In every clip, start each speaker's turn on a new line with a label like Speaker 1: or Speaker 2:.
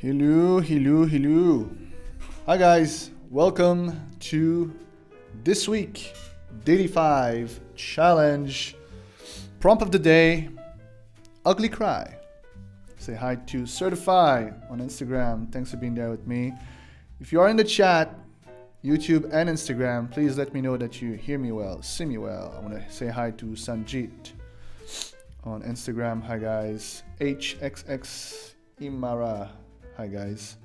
Speaker 1: Hello, hello, hello. Hi guys, welcome to this week Daily 5 Challenge. Prompt of the day, ugly cry. Say hi to Certify on Instagram. Thanks for being there with me. If you are in the chat, YouTube and Instagram, please let me know that you hear me well, see me well. I want to say hi to Sanjit on Instagram. Hi guys. HXX Imara. Hi guys.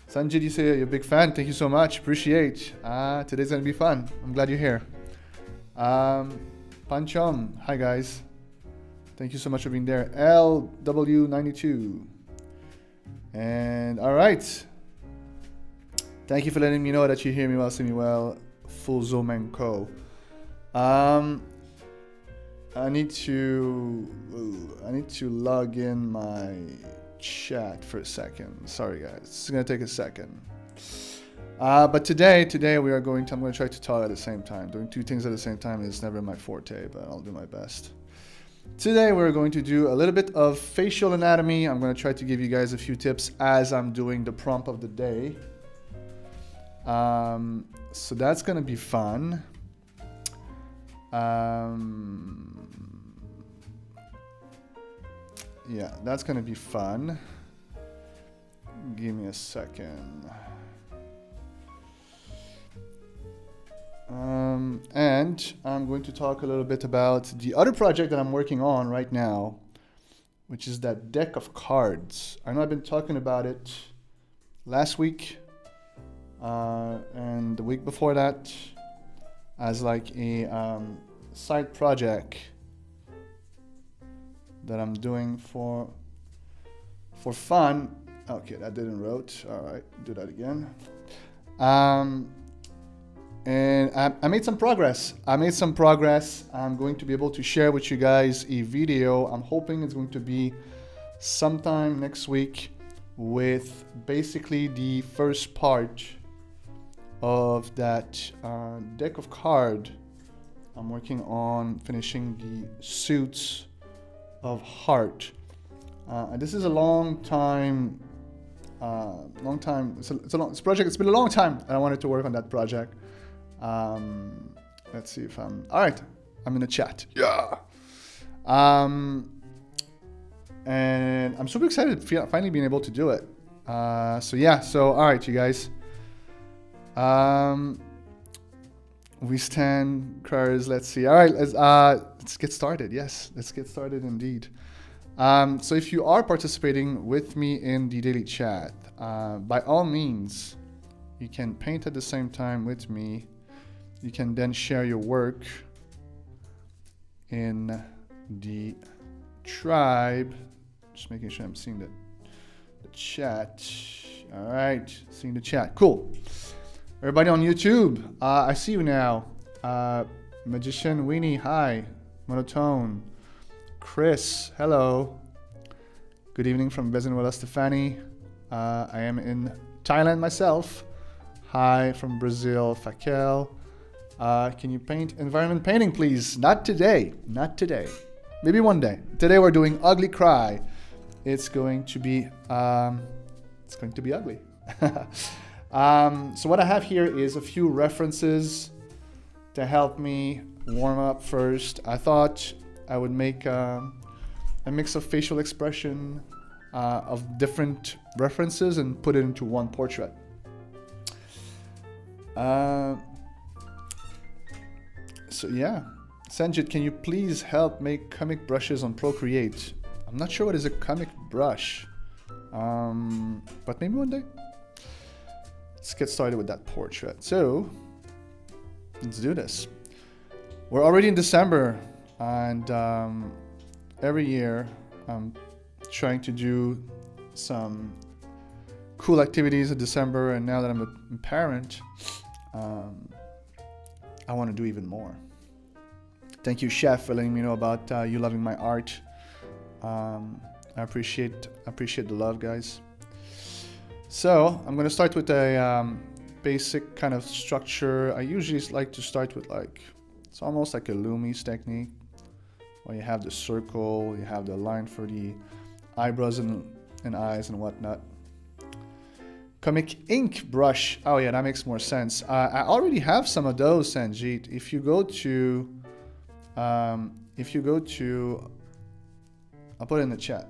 Speaker 1: Sanjit, you say you're a big fan. Thank you so much. Appreciate. Today's gonna be fun. I'm glad you're here. Panchom. Hi guys. Thank you so much for being there. LW92. And all right. Thank you for letting me know that you hear me well, see me well. Full Zoom and Co. I need to log in my chat for a second. Sorry guys, it's gonna take a second. But today I'm going to try to talk at the same time. Doing two things at the same time is never my forte, but I'll do my best. Today we're going to do a little bit of facial anatomy. I'm going to try to give you guys a few tips as I'm doing the prompt of the day. So that's going to be fun. Yeah, that's going to be fun. Give me a second. And I'm going to talk a little bit about the other project that I'm working on right now, which is that deck of cards. I know I've been talking about it last week and the week before that as like a side project that I'm doing for fun. Okay, that didn't wrote. All right, do that again. And I made some progress. I'm going to be able to share with you guys a video. I'm hoping it's going to be sometime next week with basically the first part of that deck of card. I'm working on finishing the Suits of Heart. This is a long time. It's a project. It's been a long time that I wanted to work on that project. Let's see if I'm all right. I'm in the chat. Yeah. And I'm super excited finally being able to do it. So all right, you guys. We stand cars. Let's see. All right, let's get started. Yes, let's get started indeed. So if you are participating with me in the daily chat, by all means, you can paint at the same time with me. You can then share your work in the tribe. Just making sure I'm seeing the chat. All right, seeing the chat. Cool. Everybody on YouTube, I see you now. Magician Weenie, hi. Monotone. Chris, hello. Good evening from Bezenwala Stefani. I am in Thailand myself. Hi from Brazil, Fakel. Can you paint environment painting, please? Not today. Not today. Maybe one day. Today we're doing ugly cry. It's going to be ugly. So what I have here is a few references to help me warm up first. I thought I would make a mix of facial expression of different references and put it into one portrait. So yeah, Sanjit, can you please help make comic brushes on Procreate? I'm not sure what is a comic brush, but maybe one day. Let's get started with that portrait. So let's do this. We're already in December, and every year I'm trying to do some cool activities in December, and now that I'm a parent, I want to do even more. Thank you, Chef, for letting me know about you loving my art. I appreciate the love, guys. So I'm going to start with a basic kind of structure. I usually like to start with it's almost like a Loomis technique, where you have the circle, you have the line for the eyebrows and eyes and whatnot. Comic ink brush. Oh yeah, that makes more sense. I already have some of those, Sanjeet. If you go to, I'll put it in the chat.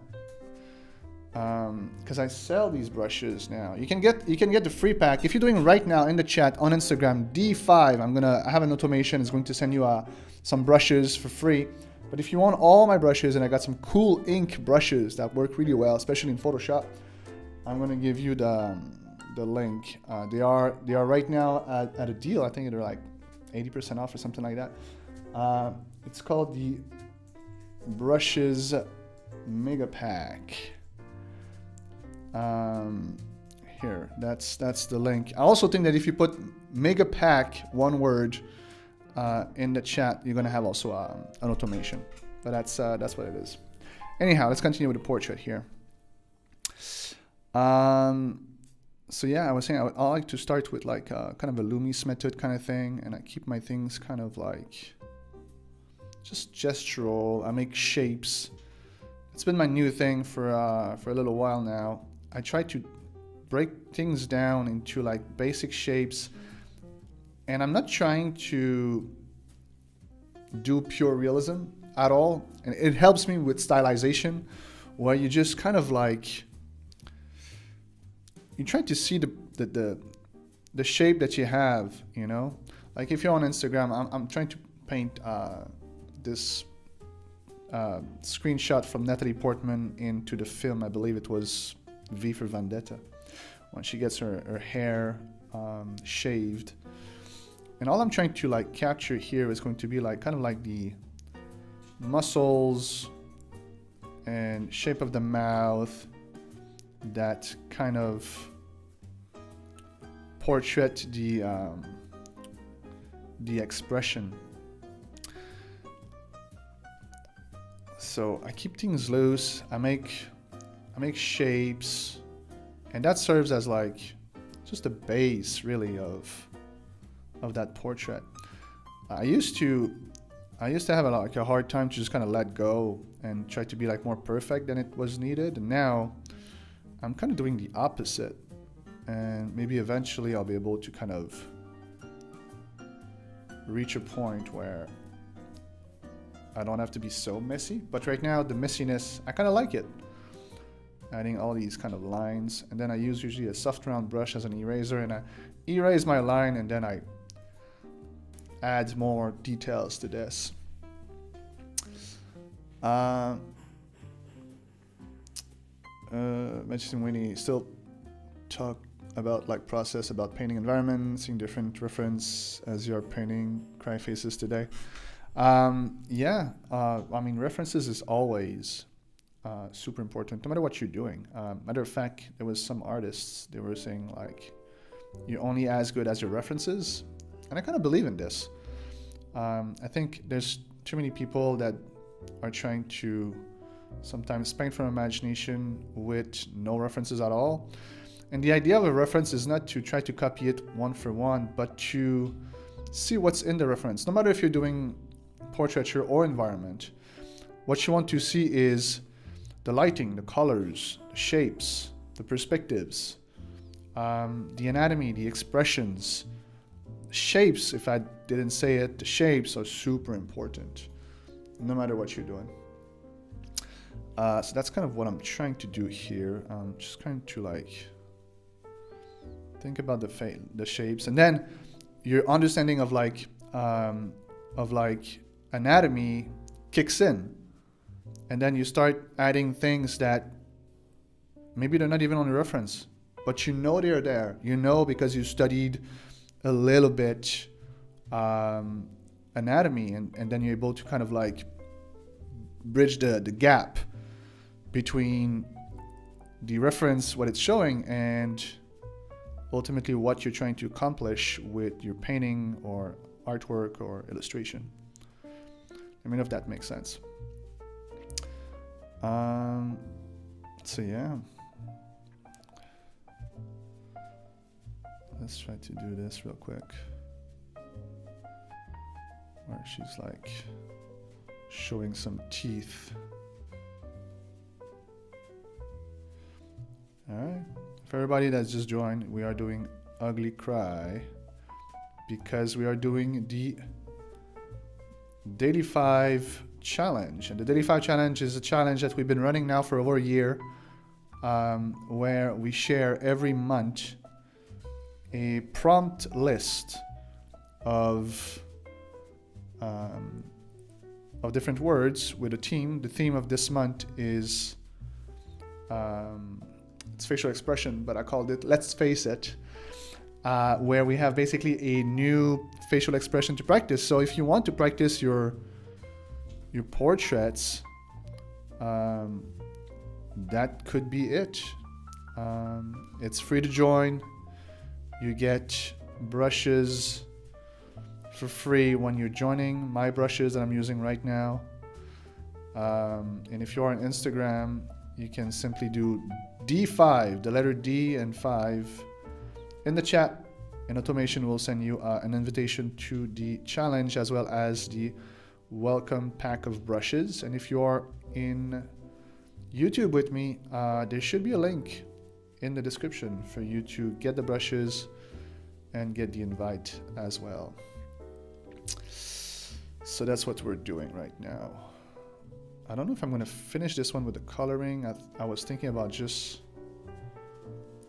Speaker 1: Because I sell these brushes now. You can get the free pack if you're doing right now in the chat on Instagram. D5. I have an automation. It's going to send you some brushes for free. But if you want all my brushes, and I got some cool ink brushes that work really well, especially in Photoshop, I'm gonna give you the link. They are right now at a deal. I think they're like 80% off or something like that. It's called the Brushes Mega Pack. Here, that's the link. I also think that if you put Mega Pack, one word, in the chat, you're gonna have also an automation. But that's what it is. Anyhow, let's continue with the portrait here. So yeah, I was saying I like to start with like kind of a Loomis method kind of thing, and I keep my things kind of like just gestural. I make shapes. It's been my new thing for a little while now. I try to break things down into like basic shapes, and I'm not trying to do pure realism at all. And it helps me with stylization, where you just kind of like you try to see the shape that you have, you know. Like if you're on Instagram, I'm trying to paint this screenshot from Natalie Portman into the film. I believe it was V for Vendetta, when she gets her hair shaved. And all I'm trying to like capture here is going to be like kind of like the muscles and shape of the mouth, that kind of portrait the expression. So I keep things loose. I make shapes, and that serves as like just a base really of that portrait. I used to have a hard time to just kind of let go and try to be like more perfect than it was needed, and now I'm kind of doing the opposite, and maybe eventually I'll be able to kind of reach a point where I don't have to be so messy. But right now, the messiness, I kind of like it. Adding all these kind of lines, and then I use usually a soft round brush as an eraser, and I erase my line, and then I add more details to this. Mentioning Winnie still talk about like process about painting environment, seeing different reference as you're painting cry faces today. I mean, references is always super important, no matter what you're doing. Matter of fact, there was some artists, they were saying like, you're only as good as your references. And I kind of believe in this. I think there's too many people that are trying to sometimes paint from imagination with no references at all. And the idea of a reference is not to try to copy it one for one, but to see what's in the reference. No matter if you're doing portraiture or environment, what you want to see is the lighting, the colors, the shapes, the perspectives, the anatomy, the expressions. Shapes, if I didn't say it, the shapes are super important, no matter what you're doing. So that's kind of what I'm trying to do here. Just trying to like think about the shapes, and then your understanding of like anatomy kicks in, and then you start adding things that maybe they're not even on the reference, but you know they're there. You know because you studied a little bit anatomy, and then you're able to kind of like bridge the gap between the reference, what it's showing, and ultimately what you're trying to accomplish with your painting or artwork or illustration. Let me know if that makes sense. So yeah, let's try to do this real quick. Where she's like showing some teeth. All right. For everybody that's just joined, we are doing Ugly Cry because we are doing the Daily 5 challenge. And the Daily 5 challenge is a challenge that we've been running now for over a year, where we share every month a prompt list of different words with a theme. The theme of this month is it's facial expression, but I called it Let's Face It, where we have basically a new facial expression to practice. So if you want to practice your portraits, that could be it. It's free to join. You get brushes for free when you're joining, my brushes that I'm using right now. And if you're on Instagram, you can simply do D5, the letter D and 5 in the chat, and automation will send you an invitation to the challenge as well as the welcome pack of brushes. And if you're in YouTube with me, there should be a link in the description for you to get the brushes and get the invite as well. So that's what we're doing right now. I don't know if I'm going to finish this one with the coloring. I was thinking about just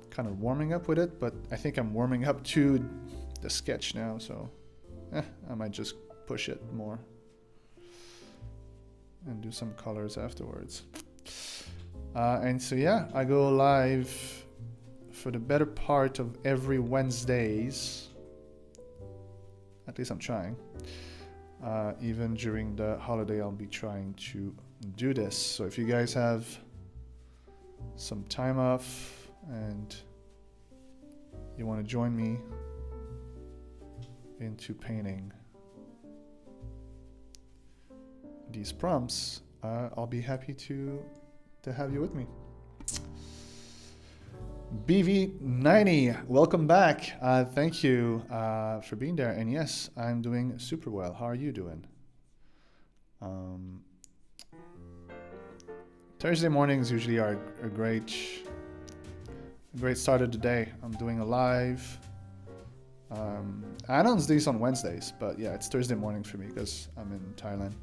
Speaker 1: kind of warming up with it, but I think I'm warming up to the sketch now, so I might just push it more and do some colors afterwards. And so yeah, I go live for the better part of every Wednesdays. At least I'm trying. Even during the holiday, I'll be trying to do this. So if you guys have some time off and you want to join me into painting these prompts, I'll be happy to have you with me. BV90, welcome back. Thank you for being there. And yes, I'm doing super well. How are you doing? Thursday mornings usually are a great start of the day. I'm doing a live. Anon's these on Wednesdays, but yeah, it's Thursday morning for me because I'm in Thailand.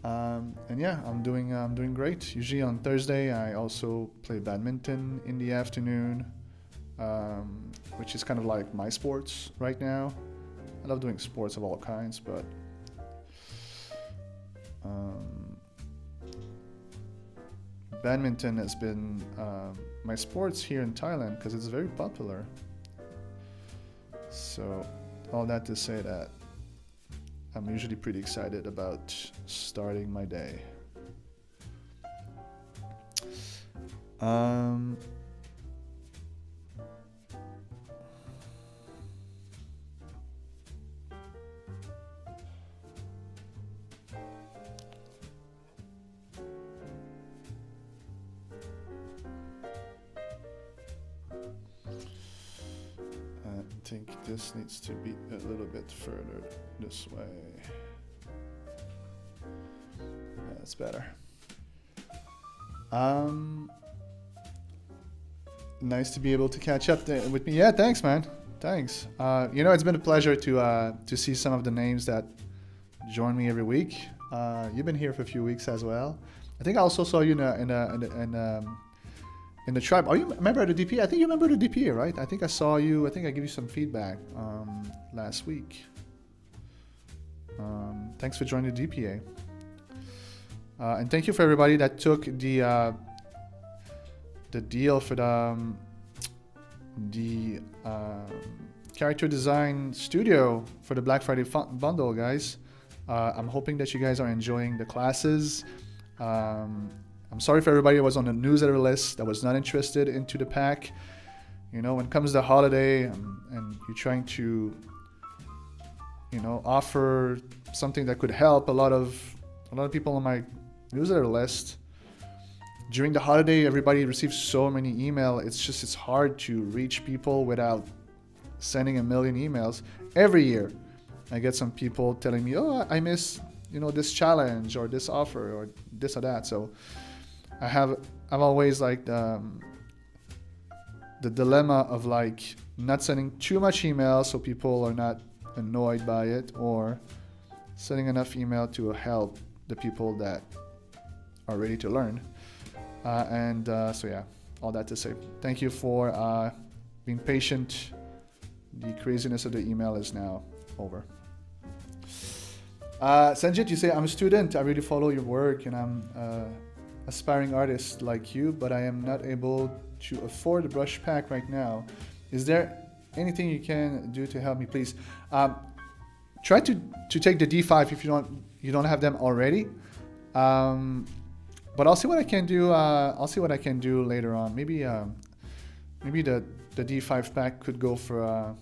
Speaker 1: And yeah, I'm doing great. Usually on Thursday, I also play badminton in the afternoon, which is kind of like my sports right now. I love doing sports of all kinds, but badminton has been my sports here in Thailand because it's very popular. So all that to say that I'm usually pretty excited about starting my day. I think this needs to be a little bit further this way. Yeah, that's better. Nice to be able to catch up with me. Yeah, thanks, man. Thanks. You know, it's been a pleasure to see some of the names that join me every week. You've been here for a few weeks as well. I think I also saw you in the tribe. Are you a member of the DPA? I think you're a member of the DPA, right? I think I saw you. I think I gave you some feedback last week. Thanks for joining the DPA. And thank you for everybody that took the deal for the character design studio for the Black Friday bundle, guys. I'm hoping that you guys are enjoying the classes. I'm sorry for everybody that was on the newsletter list that was not interested into the pack. You know, when it comes to the holiday and you're trying to, you know, offer something that could help a lot of people on my newsletter list. During the holiday, everybody receives so many emails. It's hard to reach people without sending a million emails. Every year, I get some people telling me, "Oh, I miss this challenge or this offer or this or that. So I've always like the dilemma of like not sending too much email so people are not annoyed by it, or sending enough email to help the people that are ready to learn. So yeah, all that to say, thank you for being patient. The craziness of the email is now over. Sanjit, you say, I'm a student. I really follow your work, and I'm aspiring artist like you, but I am not able to afford a brush pack right now. Is there anything you can do to help me, please? Try to take the D5 if you don't have them already. But I'll see what I can do. I'll see what I can do later on. Maybe the D5 pack could go for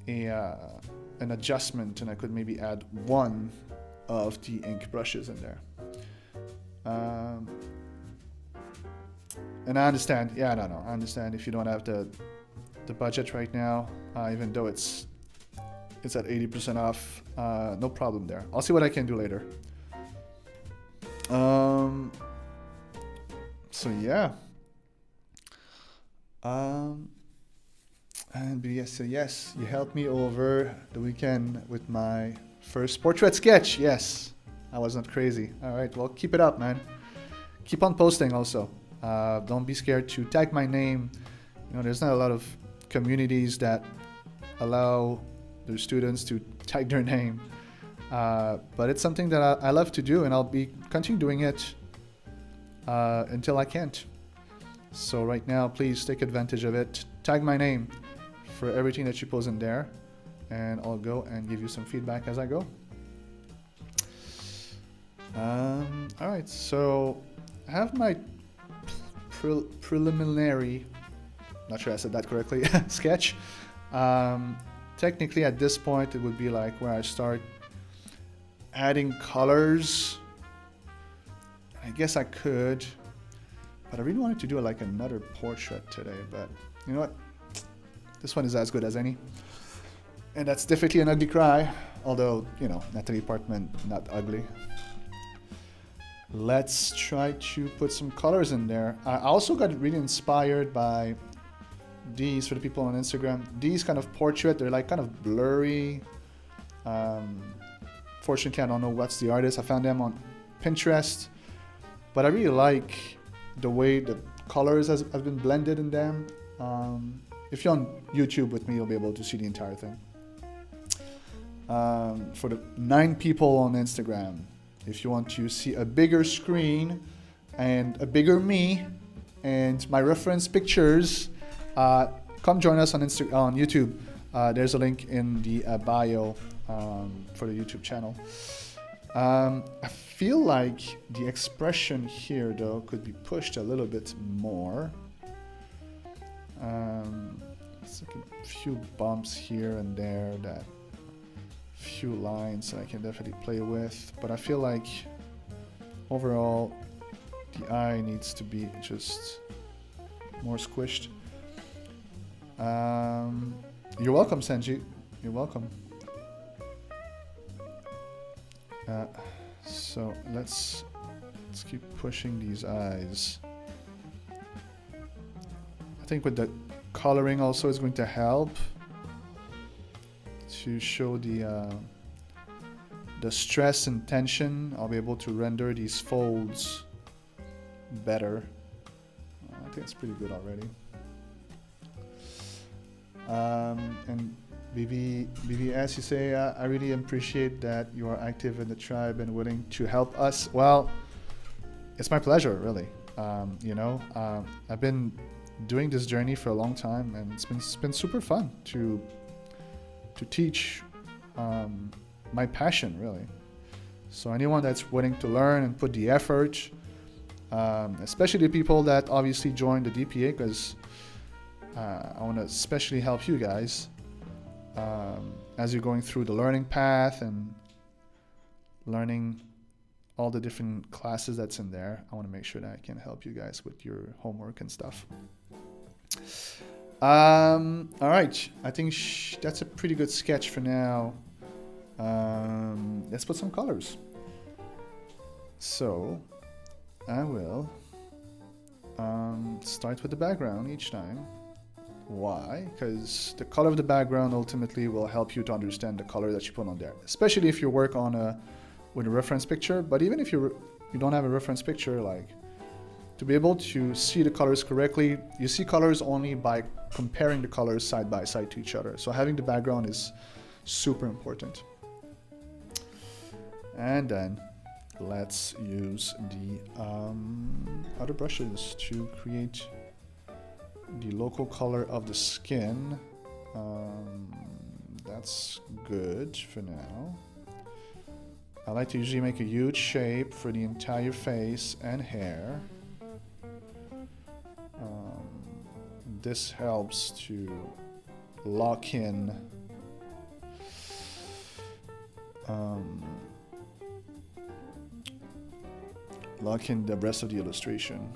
Speaker 1: an adjustment, and I could maybe add one of the ink brushes in there. And I understand. Yeah, no. I understand if you don't have the budget right now, even though it's at 80% off. No problem there. I'll see what I can do later. So yeah. And yes, you helped me over the weekend with my first portrait sketch. Yes, I was not crazy. All right, well, keep it up, man. Keep on posting also. Don't be scared to tag my name. There's not a lot of communities that allow their students to tag their name. But it's something that I love to do, and I'll be continue doing it until I can't. So right now, please take advantage of it. Tag my name for everything that you post in there, and I'll go and give you some feedback as I go. All right, so I have my preliminary, not sure I said that correctly, sketch. Technically at this point it would be like where I start adding colors. I guess I could, but I really wanted to do like another portrait today, but you know what? This one is as good as any. And that's definitely an ugly cry, although, Natalie Portman, not ugly. Let's try to put some colors in there. I also got really inspired by these, for the people on Instagram. These kind of portrait, they're like kind of blurry. Fortunately, I don't know what's the artist. I found them on Pinterest. But I really like the way the colors have been blended in them. If you're on YouTube with me, you'll be able to see the entire thing. For the 9 people on Instagram, if you want to see a bigger screen and a bigger me and my reference pictures, come join us on YouTube. There's a link in the bio for the YouTube channel. I feel like the expression here, though, could be pushed a little bit more. It's like a few bumps here and there, that few lines that I can definitely play with, but I feel like overall the eye needs to be just more squished. You're welcome, Sanji. You're welcome. So let's keep pushing these eyes. I think with the coloring also is going to help to show the stress and tension. I'll be able to render these folds better. I think it's pretty good already. And BBS, you say, I really appreciate that you are active in the tribe and willing to help us. Well, it's my pleasure, really. I've been doing this journey for a long time, and it's been super fun to teach my passion, really. So anyone that's willing to learn and put the effort, especially the people that obviously joined the DPA, because I want to especially help you guys as you're going through the learning path and learning all the different classes that's in there. I want to make sure that I can help you guys with your homework and stuff. All right, I think that's a pretty good sketch for now. Let's put some colors. So I will start with the background each time. Why? Because the color of the background ultimately will help you to understand the color that you put on there, especially if you work on with a reference picture. But even if you don't have a reference picture, like, to be able to see the colors correctly, you see colors only by comparing the colors side by side to each other. So having the background is super important. And then let's use the other brushes to create the local color of the skin. That's good for now. I like to usually make a huge shape for the entire face and hair. This helps to lock in the rest of the illustration.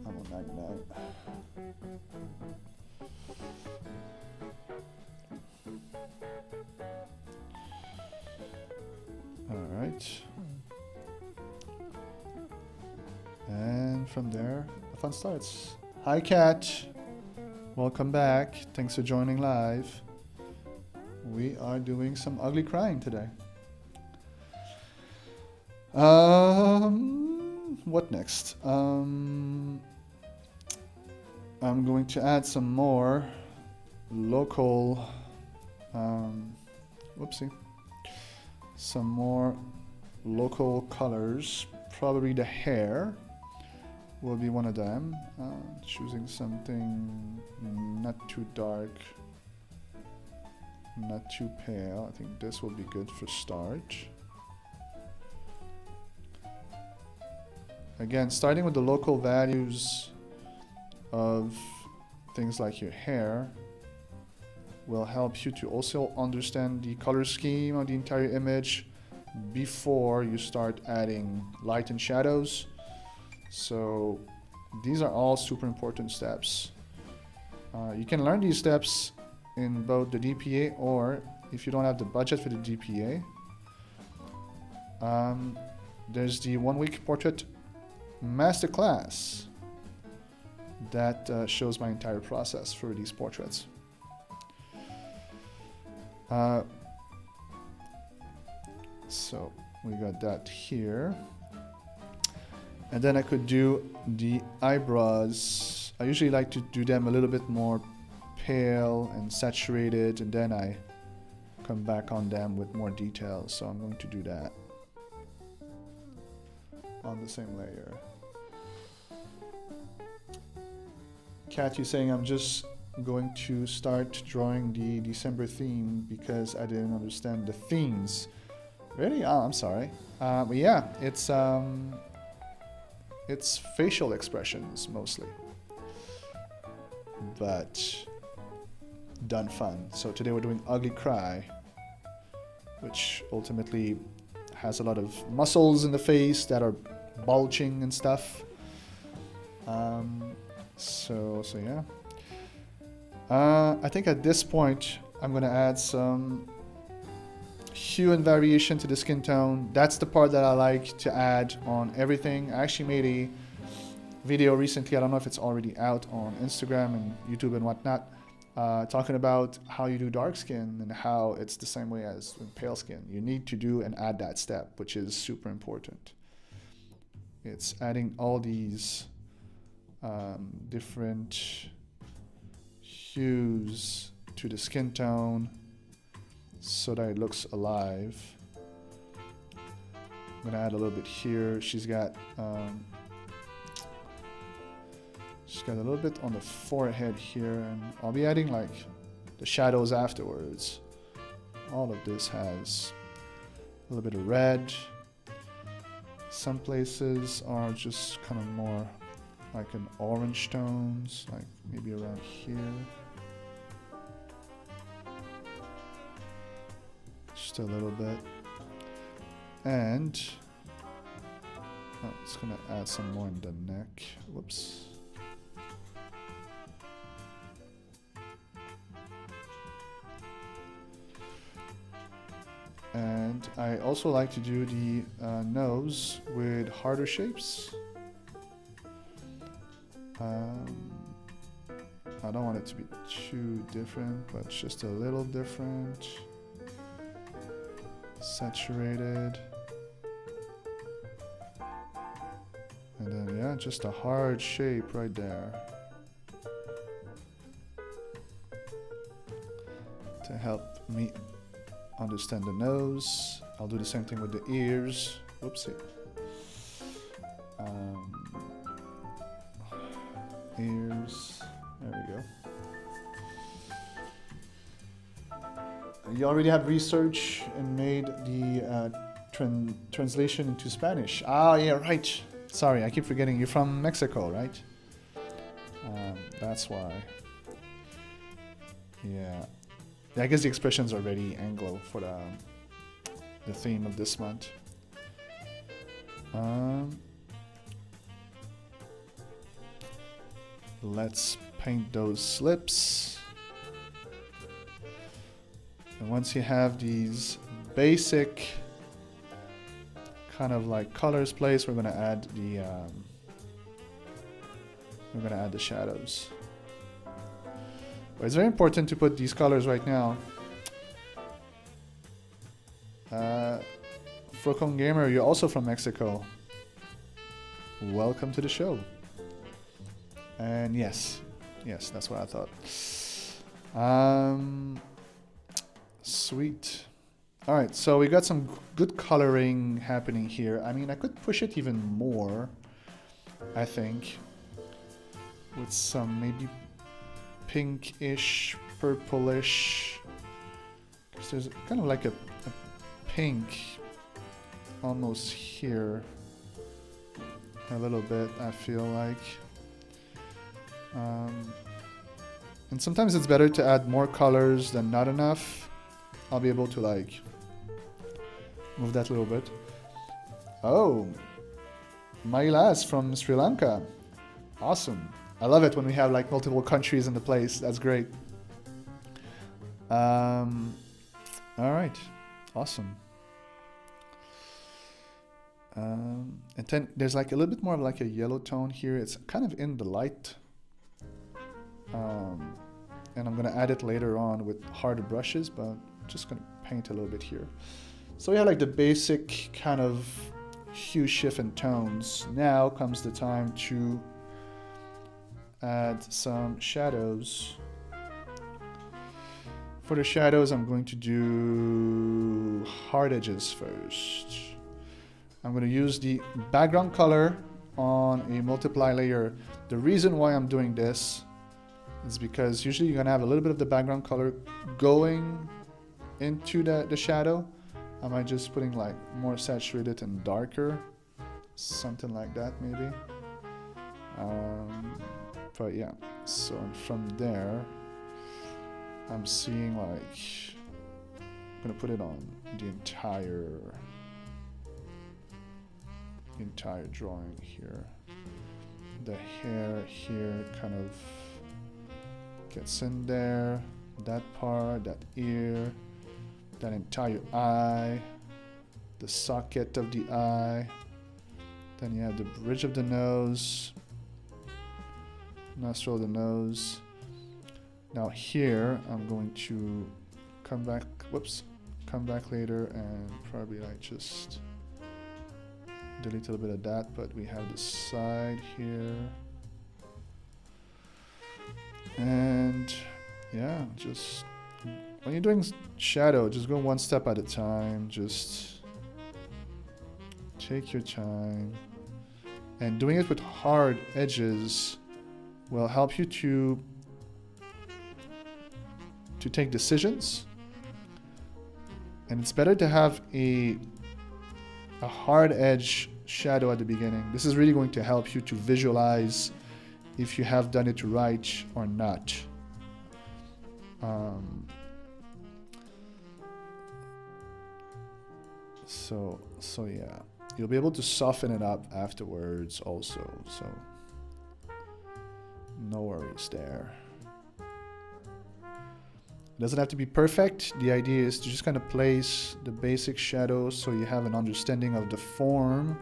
Speaker 1: I'm on 99. Alright. And from there, the fun starts. Hi, Kat. Welcome back. Thanks for joining live. We are doing some ugly crying today. What next? I'm going to add some more local, some more local colors. Probably the hair will be one of them. Choosing something not too dark, not too pale. I think this will be good for start. Again, starting with the local values of things like your hair will help you to also understand the color scheme of the entire image before you start adding light and shadows. So these are all super important steps. You can learn these steps in both the DPA, or if you don't have the budget for the DPA, there's the 1 week portrait masterclass that shows my entire process for these portraits. So we got that here. And then I could do the eyebrows. I usually like to do them a little bit more pale and saturated, and then I come back on them with more details. So I'm going to do that on the same layer. Kat, you saying I'm just going to start drawing the December theme because I didn't understand the themes. Really? Oh, I'm sorry. But yeah, it's facial expressions mostly, but done fun. So today we're doing Ugly Cry, which ultimately has a lot of muscles in the face that are bulging and stuff. So yeah. I think at this point I'm gonna add some hue and variation to the skin tone. That's the part that I like to add on everything. I actually made a video recently, I don't know if it's already out on Instagram and YouTube and whatnot, talking about how you do dark skin and how it's the same way as with pale skin. You need to do and add that step, which is super important. It's adding all these different hues to the skin tone so that it looks alive. I'm gonna add a little bit here. She's got a little bit on the forehead here, and I'll be adding like the shadows afterwards. All of this has a little bit of red. Some places are just kind of more like an orange tones, like maybe around here. Just a little bit. And it's gonna add some more in the neck. Whoops. And I also like to do the nose with harder shapes. I don't want it to be too different, but just a little different. Saturated. And then, yeah, just a hard shape right there. To help me understand the nose. I'll do the same thing with the ears. Whoopsie. Ears. There we go. You already have research and made the translation into Spanish. Ah, yeah, right. Sorry, I keep forgetting. You're from Mexico, right? That's why. Yeah. I guess the expressions are already Anglo for the theme of this month. Let's paint those slips. And once you have these basic kind of like colors placed, we're gonna add the shadows. But it's very important to put these colors right now. Frocon Gamer, you're also from Mexico. Welcome to the show. And yes, that's what I thought. Sweet. All right, so we got some good coloring happening here. I mean, I could push it even more, I think, with some maybe pinkish, purplish. Because there's kind of like a pink almost here. A little bit, I feel like. And sometimes it's better to add more colors than not enough. I'll be able to like move that a little bit. Oh, Mailas from Sri Lanka. Awesome. I love it when we have like multiple countries in the place. That's great. All right. Awesome. And then there's like a little bit more of like a yellow tone here. It's kind of in the light. And I'm gonna add it later on with harder brushes, but I'm just gonna paint a little bit here. So we have like the basic kind of hue shift and tones. Now comes the time to add some shadows. For the shadows, I'm going to do hard edges first. I'm going to use the background color on a multiply layer. The reason why I'm doing this is because usually you're going to have a little bit of the background color going into the shadow. Am I just putting like more saturated and darker? Something like that maybe. But yeah, so from there, I'm seeing like, I'm gonna put it on the entire drawing here. The hair here kind of gets in there, that part, that ear, that entire eye, the socket of the eye, then you have the bridge of the nose, nostril of the nose. Now here, I'm going to come back later and probably like just delete a little bit of that, but we have the side here. And yeah, just when you're doing shadow, just go one step at a time, just take your time. And doing it with hard edges will help you to take decisions, and it's better to have a hard edge shadow at the beginning. This is really going to help you to visualize if you have done it right or not. So yeah, you'll be able to soften it up afterwards also, so no worries there. doesn't have to be perfect. The idea is to just kind of place the basic shadows so you have an understanding of the form,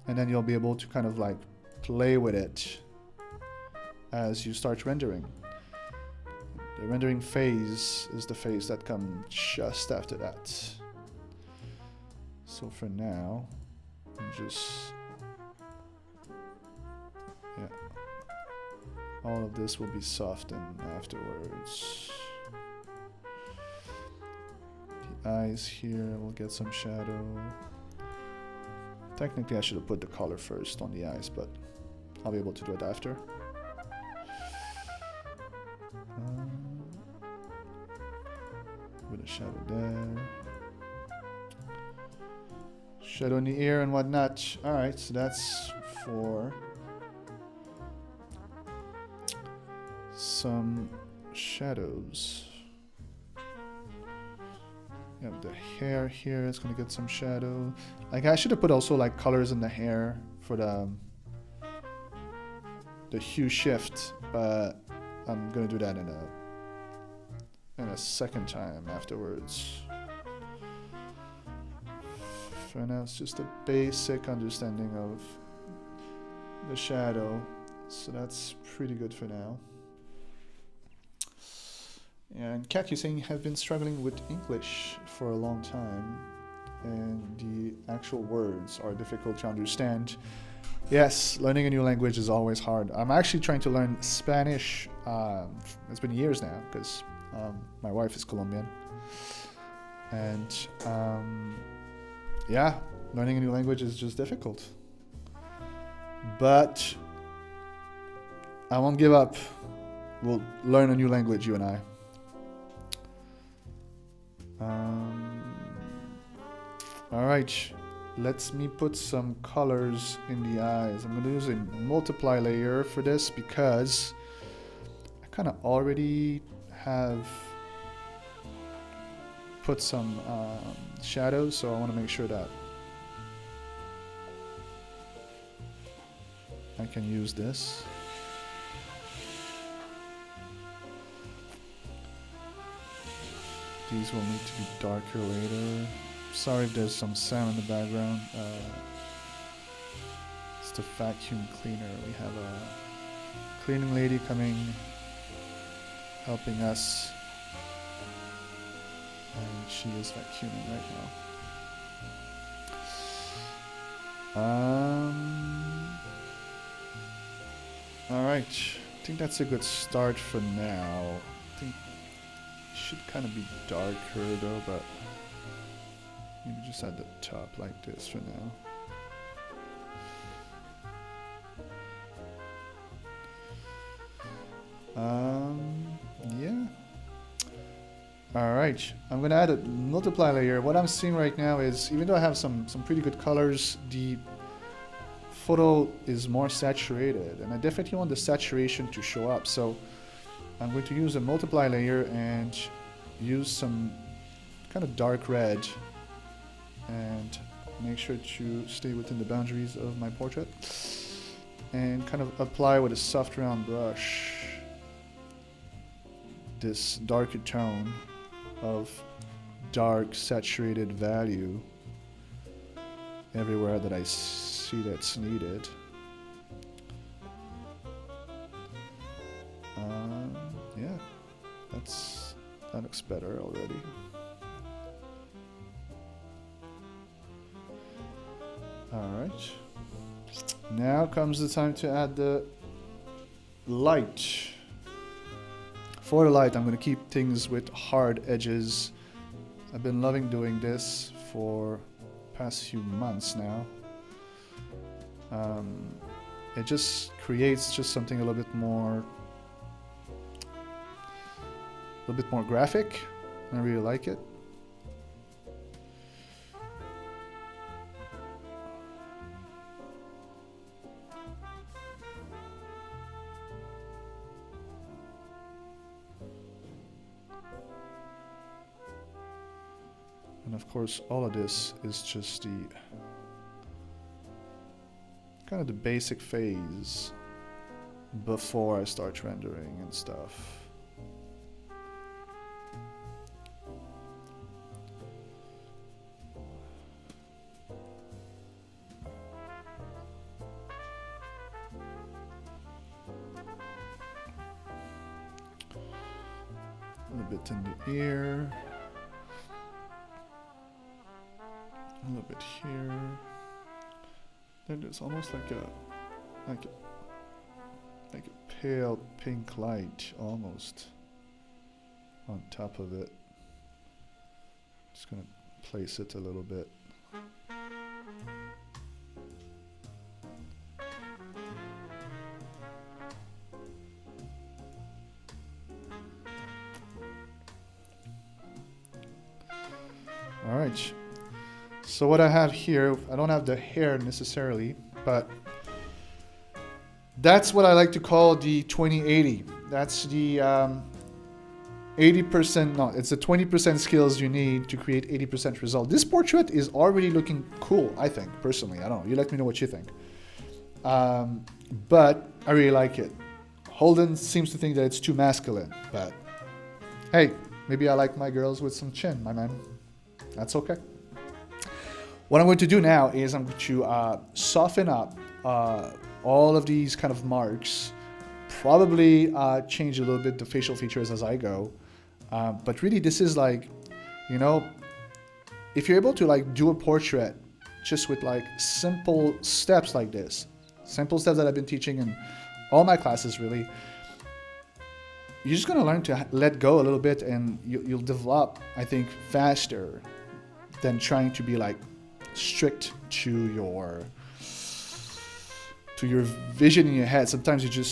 Speaker 1: and then you'll be able to kind of like play with it as you start rendering. The rendering phase is the phase that comes just after that. So for now, I'm just, yeah, all of this will be softened afterwards. The eyes here will get some shadow. Technically I should have put the color first on the eyes, but I'll be able to do it after. With a shadow there. Shadow in the ear and whatnot. Alright, so that's for some shadows. You have the hair here, it's gonna get some shadow. Like I should have put also like colors in the hair for the hue shift, but I'm gonna do that in a second time afterwards. For now, it's just a basic understanding of the shadow, so that's pretty good for now. And Kat, you're saying you have been struggling with English for a long time, and the actual words are difficult to understand. Yes, learning a new language is always hard. I'm actually trying to learn Spanish. It's been years now, because my wife is Colombian. And yeah, learning a new language is just difficult. But I won't give up. We'll learn a new language, you and I. All right, let me put some colors in the eyes. I'm gonna use a multiply layer for this because I kind of already have put some shadows, so I want to make sure that I can use this. These will need to be darker later. Sorry if there's some sound in the background. It's the vacuum cleaner. We have a cleaning lady coming, helping us. And she is vacuuming right now. Alright, I think that's a good start for now. I think it should kind of be darker though, but maybe just at the top like this for now. Yeah. Alright, I'm gonna add a multiply layer. What I'm seeing right now is, even though I have some pretty good colors, the photo is more saturated, and I definitely want the saturation to show up. So I'm going to use a multiply layer and use some kind of dark red and make sure to stay within the boundaries of my portrait, and kind of apply with a soft round brush this darker tone of dark saturated value everywhere that I see that's needed. Yeah, that looks better already. Alright, now comes the time to add the light. For the light, I'm going to keep things with hard edges. I've been loving doing this for the past few months now. It just creates just something a little bit more graphic. I really like it. And of course, all of this is just the kind of the basic phase before I start rendering and stuff. bit in the ear. A little bit here. Then there's almost like a pale pink light almost on top of it. Just gonna place it a little bit. All right. So what I have here, I don't have the hair necessarily, but that's what I like to call the 2080. That's the 80%, no, it's the 20% skills you need to create 80% result. This portrait is already looking cool, I think, personally. I don't know. You let me know what you think. But I really like it. Holden seems to think that it's too masculine, but hey, maybe I like my girls with some chin, my man. That's okay. What I'm going to do now is I'm going to soften up all of these kind of marks, probably change a little bit the facial features as I go. But really this is like, you know, if you're able to like do a portrait just with like simple steps like this, simple steps that I've been teaching in all my classes really, you're just going to learn to let go a little bit and you'll develop, I think, faster than trying to be like strict to your vision in your head. Sometimes you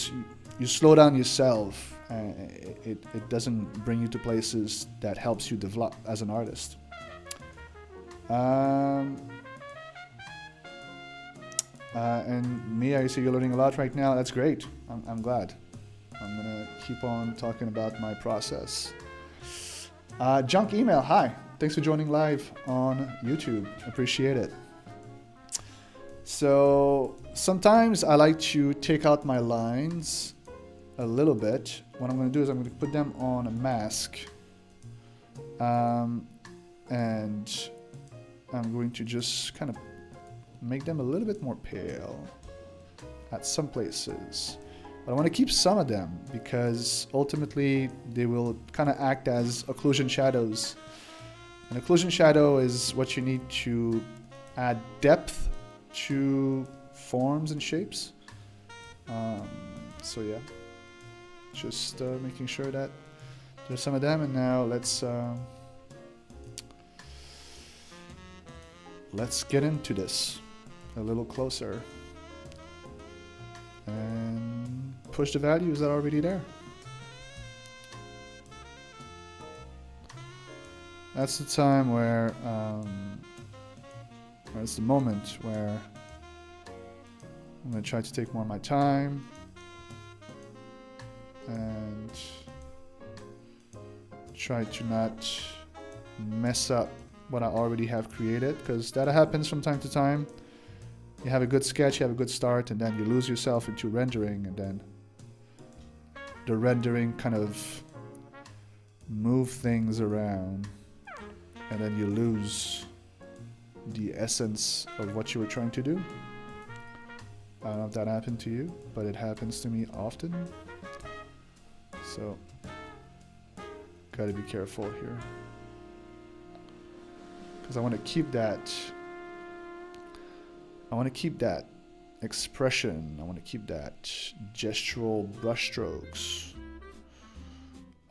Speaker 1: slow down yourself and it doesn't bring you to places that helps you develop as an artist. And Mia, you say you're learning a lot right now. That's great. I'm glad. I'm gonna keep on talking about my process. Junk email, hi. Thanks for joining live on YouTube. Appreciate it. So sometimes I like to take out my lines a little bit. What I'm going to do is I'm going to put them on a mask. And I'm going to just kind of make them a little bit more pale at some places. But I want to keep some of them because ultimately they will kind of act as occlusion shadows. An occlusion shadow is what you need to add depth to forms and shapes. So yeah, just making sure that there's some of them. And now let's get into this a little closer and push the values that are already there. That's the time where, or it's the moment where I'm going to try to take more of my time and try to not mess up what I already have created, because that happens from time to time. You have a good sketch, you have a good start, and then you lose yourself into rendering, and then the rendering kind of move things around, and then you lose the essence of what you were trying to do. I don't know if that happened to you, but it happens to me often. So, gotta be careful here. Because I want to keep that expression. I want to keep that gestural brushstrokes.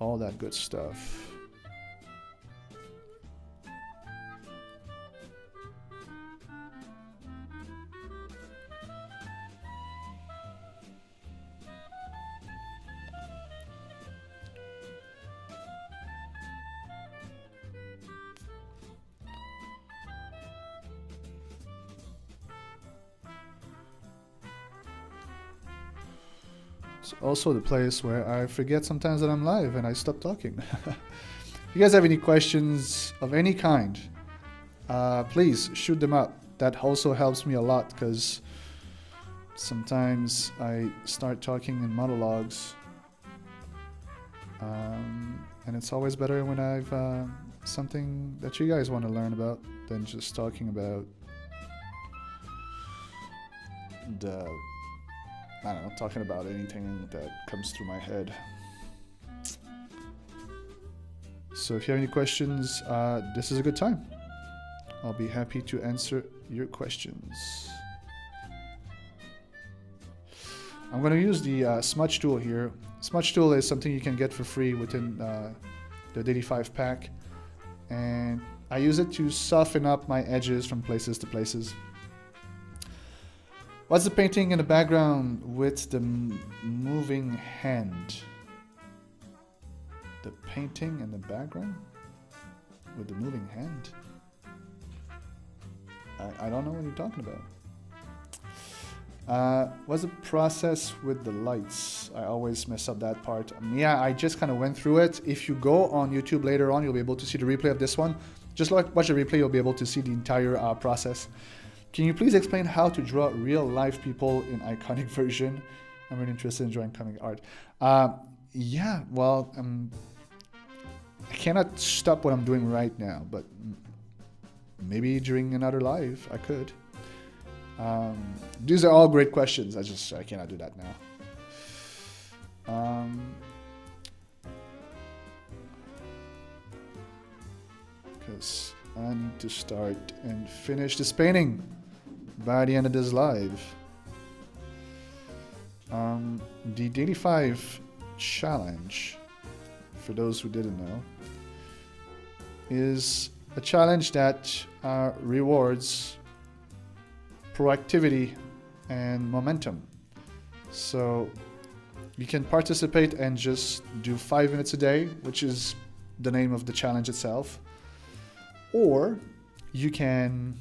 Speaker 1: All that good stuff. It's also the place where I forget sometimes that I'm live and I stop talking. If you guys have any questions of any kind, please shoot them up. That also helps me a lot because sometimes I start talking in monologues. And it's always better when I've something that you guys want to learn about than just talking about I don't know, talking about anything that comes through my head. So if you have any questions, this is a good time. I'll be happy to answer your questions. I'm going to use the smudge tool here. Smudge tool is something you can get for free within the Daily 5 pack. And I use it to soften up my edges from places to places. What's the painting in the background with the moving hand? The painting in the background with the moving hand? I don't know what you're talking about. What's the process with the lights? I always mess up that part. Yeah, I just kind of went through it. If you go on YouTube later on, you'll be able to see the replay of this one. Just like watch the replay, you'll be able to see the entire process. Can you please explain how to draw real life people in iconic version? I'm really interested in drawing comic art. Yeah, well, I cannot stop what I'm doing right now, but maybe during another live, I could. These are all great questions. I cannot do that now. Because I need to start and finish this painting by the end of this live. The Daily 5 challenge, for those who didn't know, is a challenge that rewards proactivity and momentum. So you can participate and just do 5 minutes a day, which is the name of the challenge itself. Or you can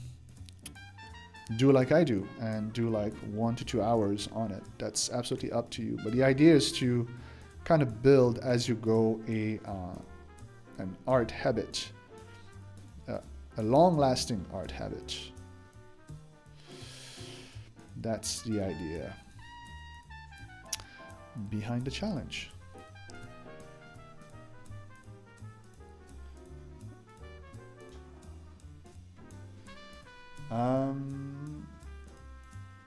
Speaker 1: do like I do and do like 1 to 2 hours on it. That's absolutely up to you. But the idea is to kind of build as you go an art habit, a long-lasting art habit. That's the idea behind the challenge.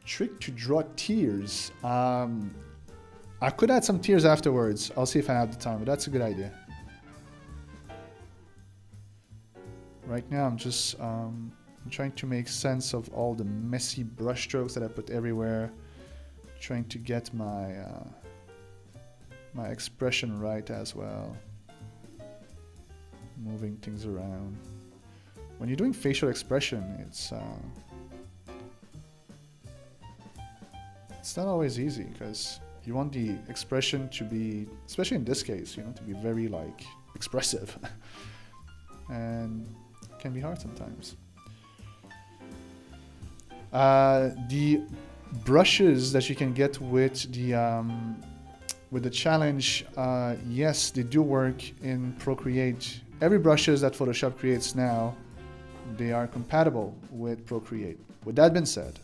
Speaker 1: Trick to draw tears. I could add some tears afterwards. I'll see if I have the time, but that's a good idea. Right now I'm just trying to make sense of all the messy brush strokes that I put everywhere, trying to get my my expression right as well, moving things around. When you're doing facial expression, it's not always easy, because you want the expression to be, especially in this case, you know, to be very like expressive, and it can be hard sometimes. The brushes that you can get with the challenge, yes, they do work in Procreate. Every brushes that Photoshop creates now, they are compatible with Procreate. With that being said,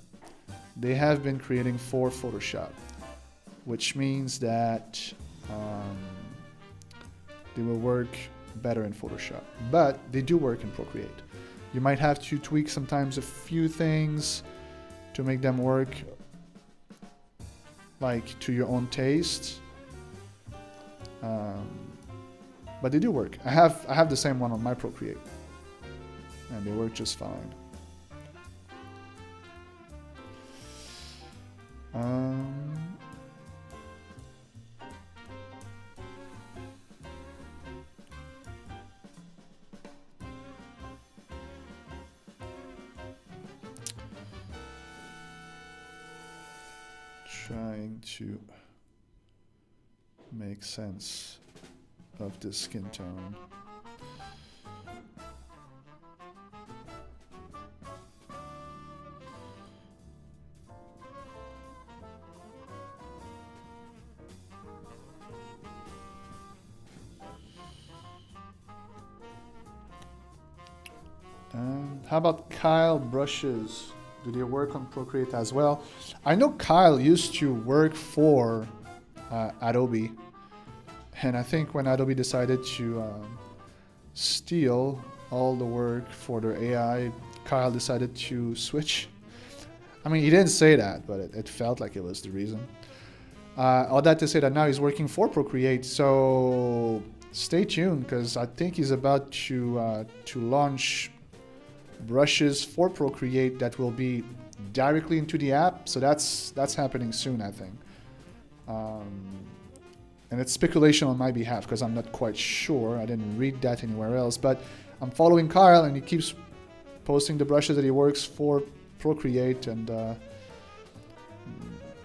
Speaker 1: they have been creating for Photoshop, which means that they will work better in Photoshop, but they do work in Procreate. You might have to tweak sometimes a few things to make them work like to your own taste, but they do work. I have the same one on my Procreate, and they work just fine. Trying to make sense of the skin tone. How about Kyle brushes? Do they work on Procreate as well? I know Kyle used to work for Adobe, and I think when Adobe decided to steal all the work for their AI, Kyle decided to switch. I mean, he didn't say that, but it felt like it was the reason. All that to say that now he's working for Procreate, so stay tuned because I think he's about to launch brushes for Procreate that will be directly into the app. So that's happening soon, I think. And it's speculation on my behalf because I'm not quite sure. I didn't read that anywhere else, but I'm following Kyle and he keeps posting the brushes that he works for Procreate, and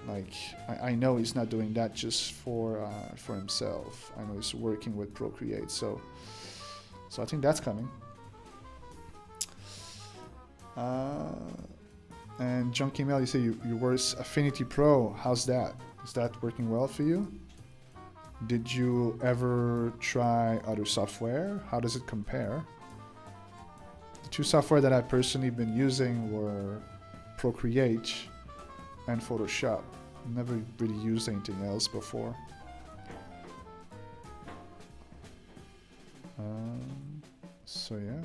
Speaker 1: like I know he's not doing that just for himself. I know he's working with Procreate, so I think that's coming. And Junkie Mail, you say you work Affinity Pro. How's that? Is that working well for you? Did you ever try other software? How does it compare? The two software that I've personally been using were Procreate and Photoshop. Never really used anything else before. So yeah.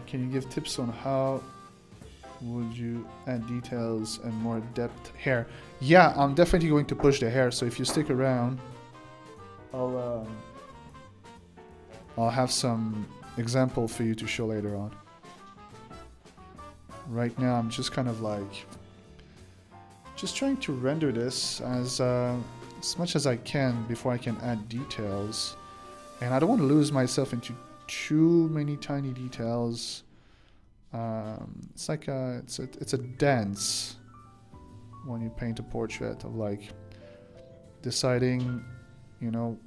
Speaker 1: Can you give tips on how would you add details and more depth hair? Yeah, I'm definitely going to push the hair. So if you stick around, I'll have some example for you to show later on. Right now, I'm just kind of like just trying to render this as much as I can before I can add details, and I don't want to lose myself into too many tiny details. It's like it's a dance when you paint a portrait of like deciding, you know,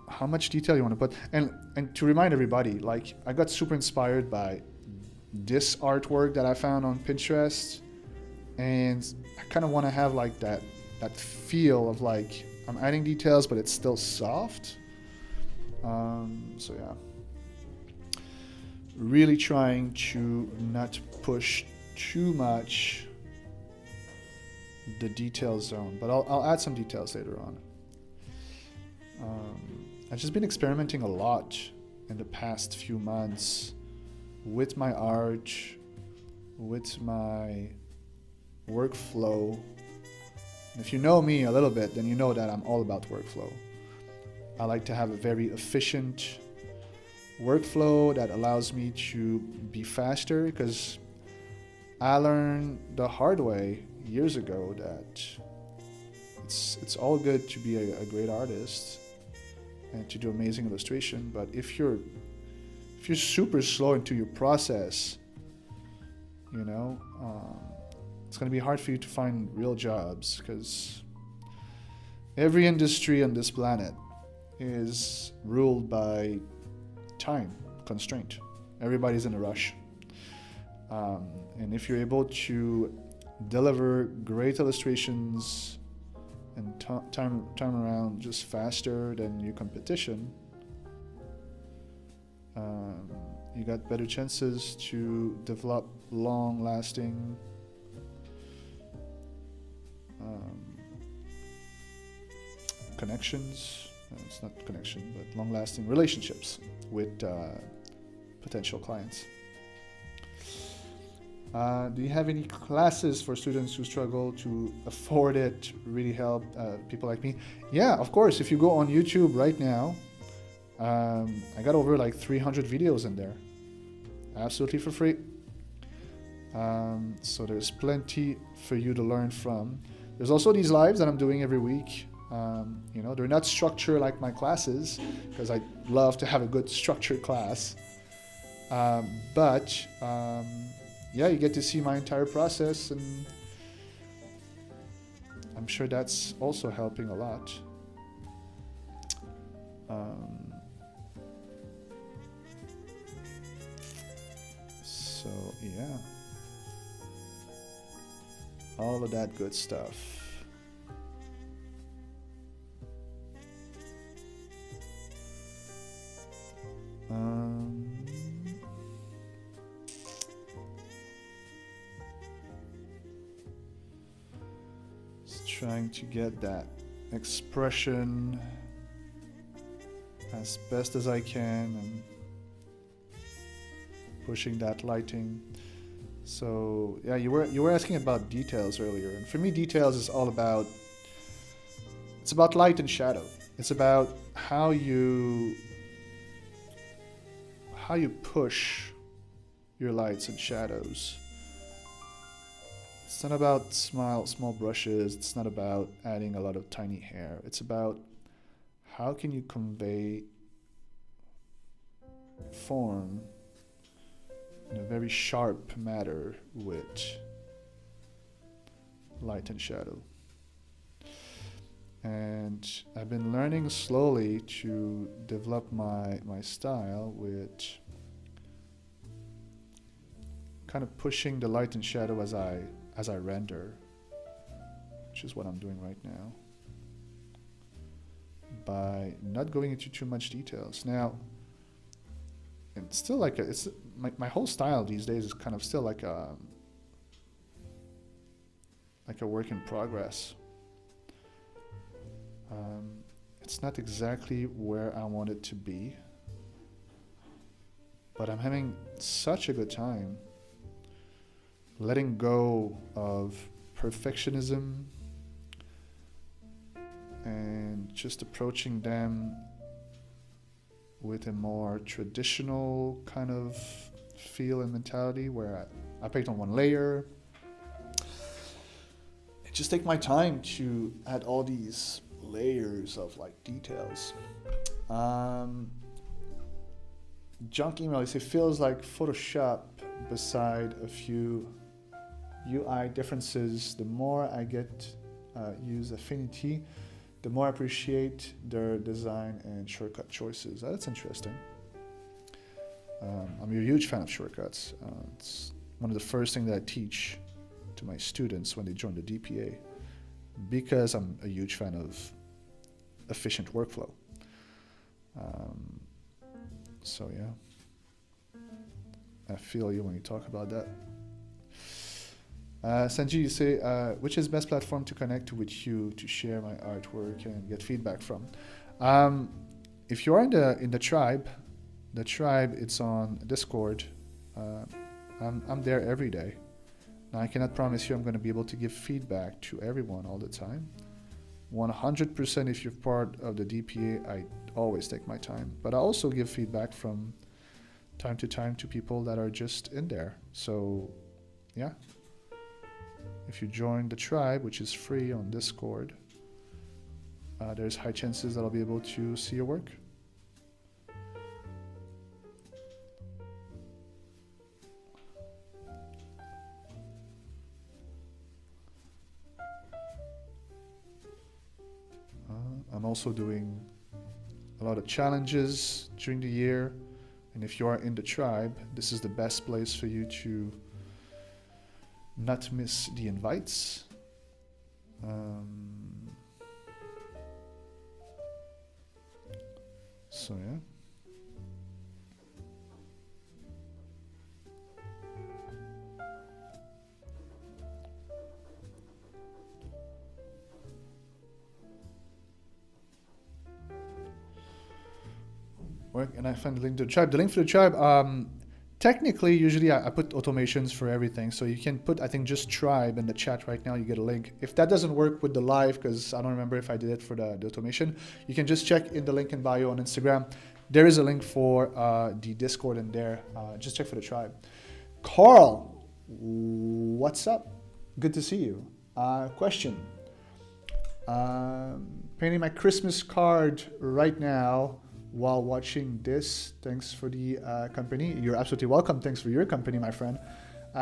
Speaker 1: how much detail you want to put. And to remind everybody, like I got super inspired by this artwork that I found on Pinterest, and I kind of want to have like that feel of like I'm adding details but it's still soft. So yeah, really trying to not push too much the detail zone, but I'll add some details later on. I've just been experimenting a lot in the past few months with my art, with my workflow. And if you know me a little bit, then you know that I'm all about workflow. I like to have a very efficient workflow that allows me to be faster, because I learned the hard way years ago that it's all good to be a great artist and to do amazing illustration, but if you're super slow into your process, you know, it's going to be hard for you to find real jobs, because every industry on this planet is ruled by time constraint. Everybody's in a rush. And if you're able to deliver great illustrations and time around just faster than your competition, you got better chances to develop long-lasting connections. It's not connection, but long-lasting relationships with potential clients. Do you have any classes for students who struggle to afford it, really help people like me? Yeah, of course. If you go on YouTube right now, I got over like 300 videos in there, absolutely for free. So there's plenty for you to learn from. There's also these lives that I'm doing every week. You know, they're not structured like my classes, because I love to have a good structured class. But yeah, you get to see my entire process, and I'm sure that's also helping a lot. So yeah, all of that good stuff. trying to get that expression as best as I can and pushing that lighting. So yeah, you were asking about details earlier, and for me details is all about, it's about light and shadow. It's about how you push your lights and shadows. It's not about small brushes. It's not about adding a lot of tiny hair. It's about how can you convey form in a very sharp manner with light and shadow. And I've been learning slowly to develop my style with kind of pushing the light and shadow as I render, which is what I'm doing right now, by not going into too much details. Now, it's still like it's my whole style these days is kind of still like a work in progress. It's not exactly where I want it to be, but I'm having such a good time letting go of perfectionism and just approaching them with a more traditional kind of feel and mentality, where I paint on one layer and just take my time to add all these layers of like details. Junk email, it feels like Photoshop beside a few UI differences. The more I get use Affinity, the more I appreciate their design and shortcut choices. That's interesting. I'm a huge fan of shortcuts. It's one of the first things that I teach to my students when they join the DPA, because I'm a huge fan of efficient workflow. So yeah, I feel you when you talk about that. Sanji, you say, which is best platform to connect with you to share my artwork and get feedback from? If you are in the tribe, it's on Discord. I'm there every day. Now, I cannot promise you I'm going to be able to give feedback to everyone all the time. 100% if you're part of the DPA, I always take my time. But I also give feedback from time to time to people that are just in there. So, yeah. If you join the tribe, which is free on Discord, there's high chances that I'll be able to see your work. I'm also doing a lot of challenges during the year, and if you are in the tribe, this is the best place for you to not miss the invites. So yeah. Where can I find the link to the tribe? The link for the tribe, technically, usually I put automations for everything. So you can put, I think, just tribe in the chat right now. You get a link. If that doesn't work with the live, because I don't remember if I did it for the automation, you can just check in the link in bio on Instagram. There is a link for the Discord in there. Just check for the tribe. Carl, what's up? Good to see you. Question. Painting my Christmas card right now while watching this. Thanks for the company. You're absolutely welcome. Thanks for your company, my friend.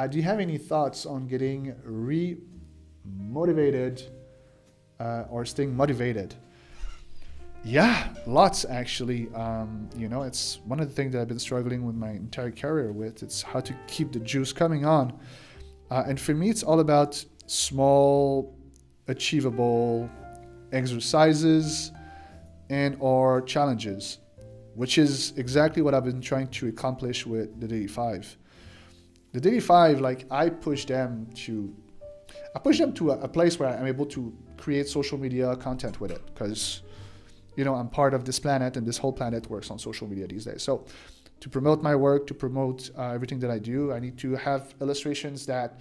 Speaker 1: Do you have any thoughts on getting re-motivated or staying motivated? Yeah, lots actually. It's one of the things that I've been struggling with my entire career with. It's how to keep the juice coming on. And for me, it's all about small, achievable exercises and or challenges, which is exactly what I've been trying to accomplish with the Daily 5. The Daily 5, like I push them to a place where I'm able to create social media content with it, because I'm part of this planet, and this whole planet works on social media these days. So to promote my work, to promote everything that I do, I need to have illustrations that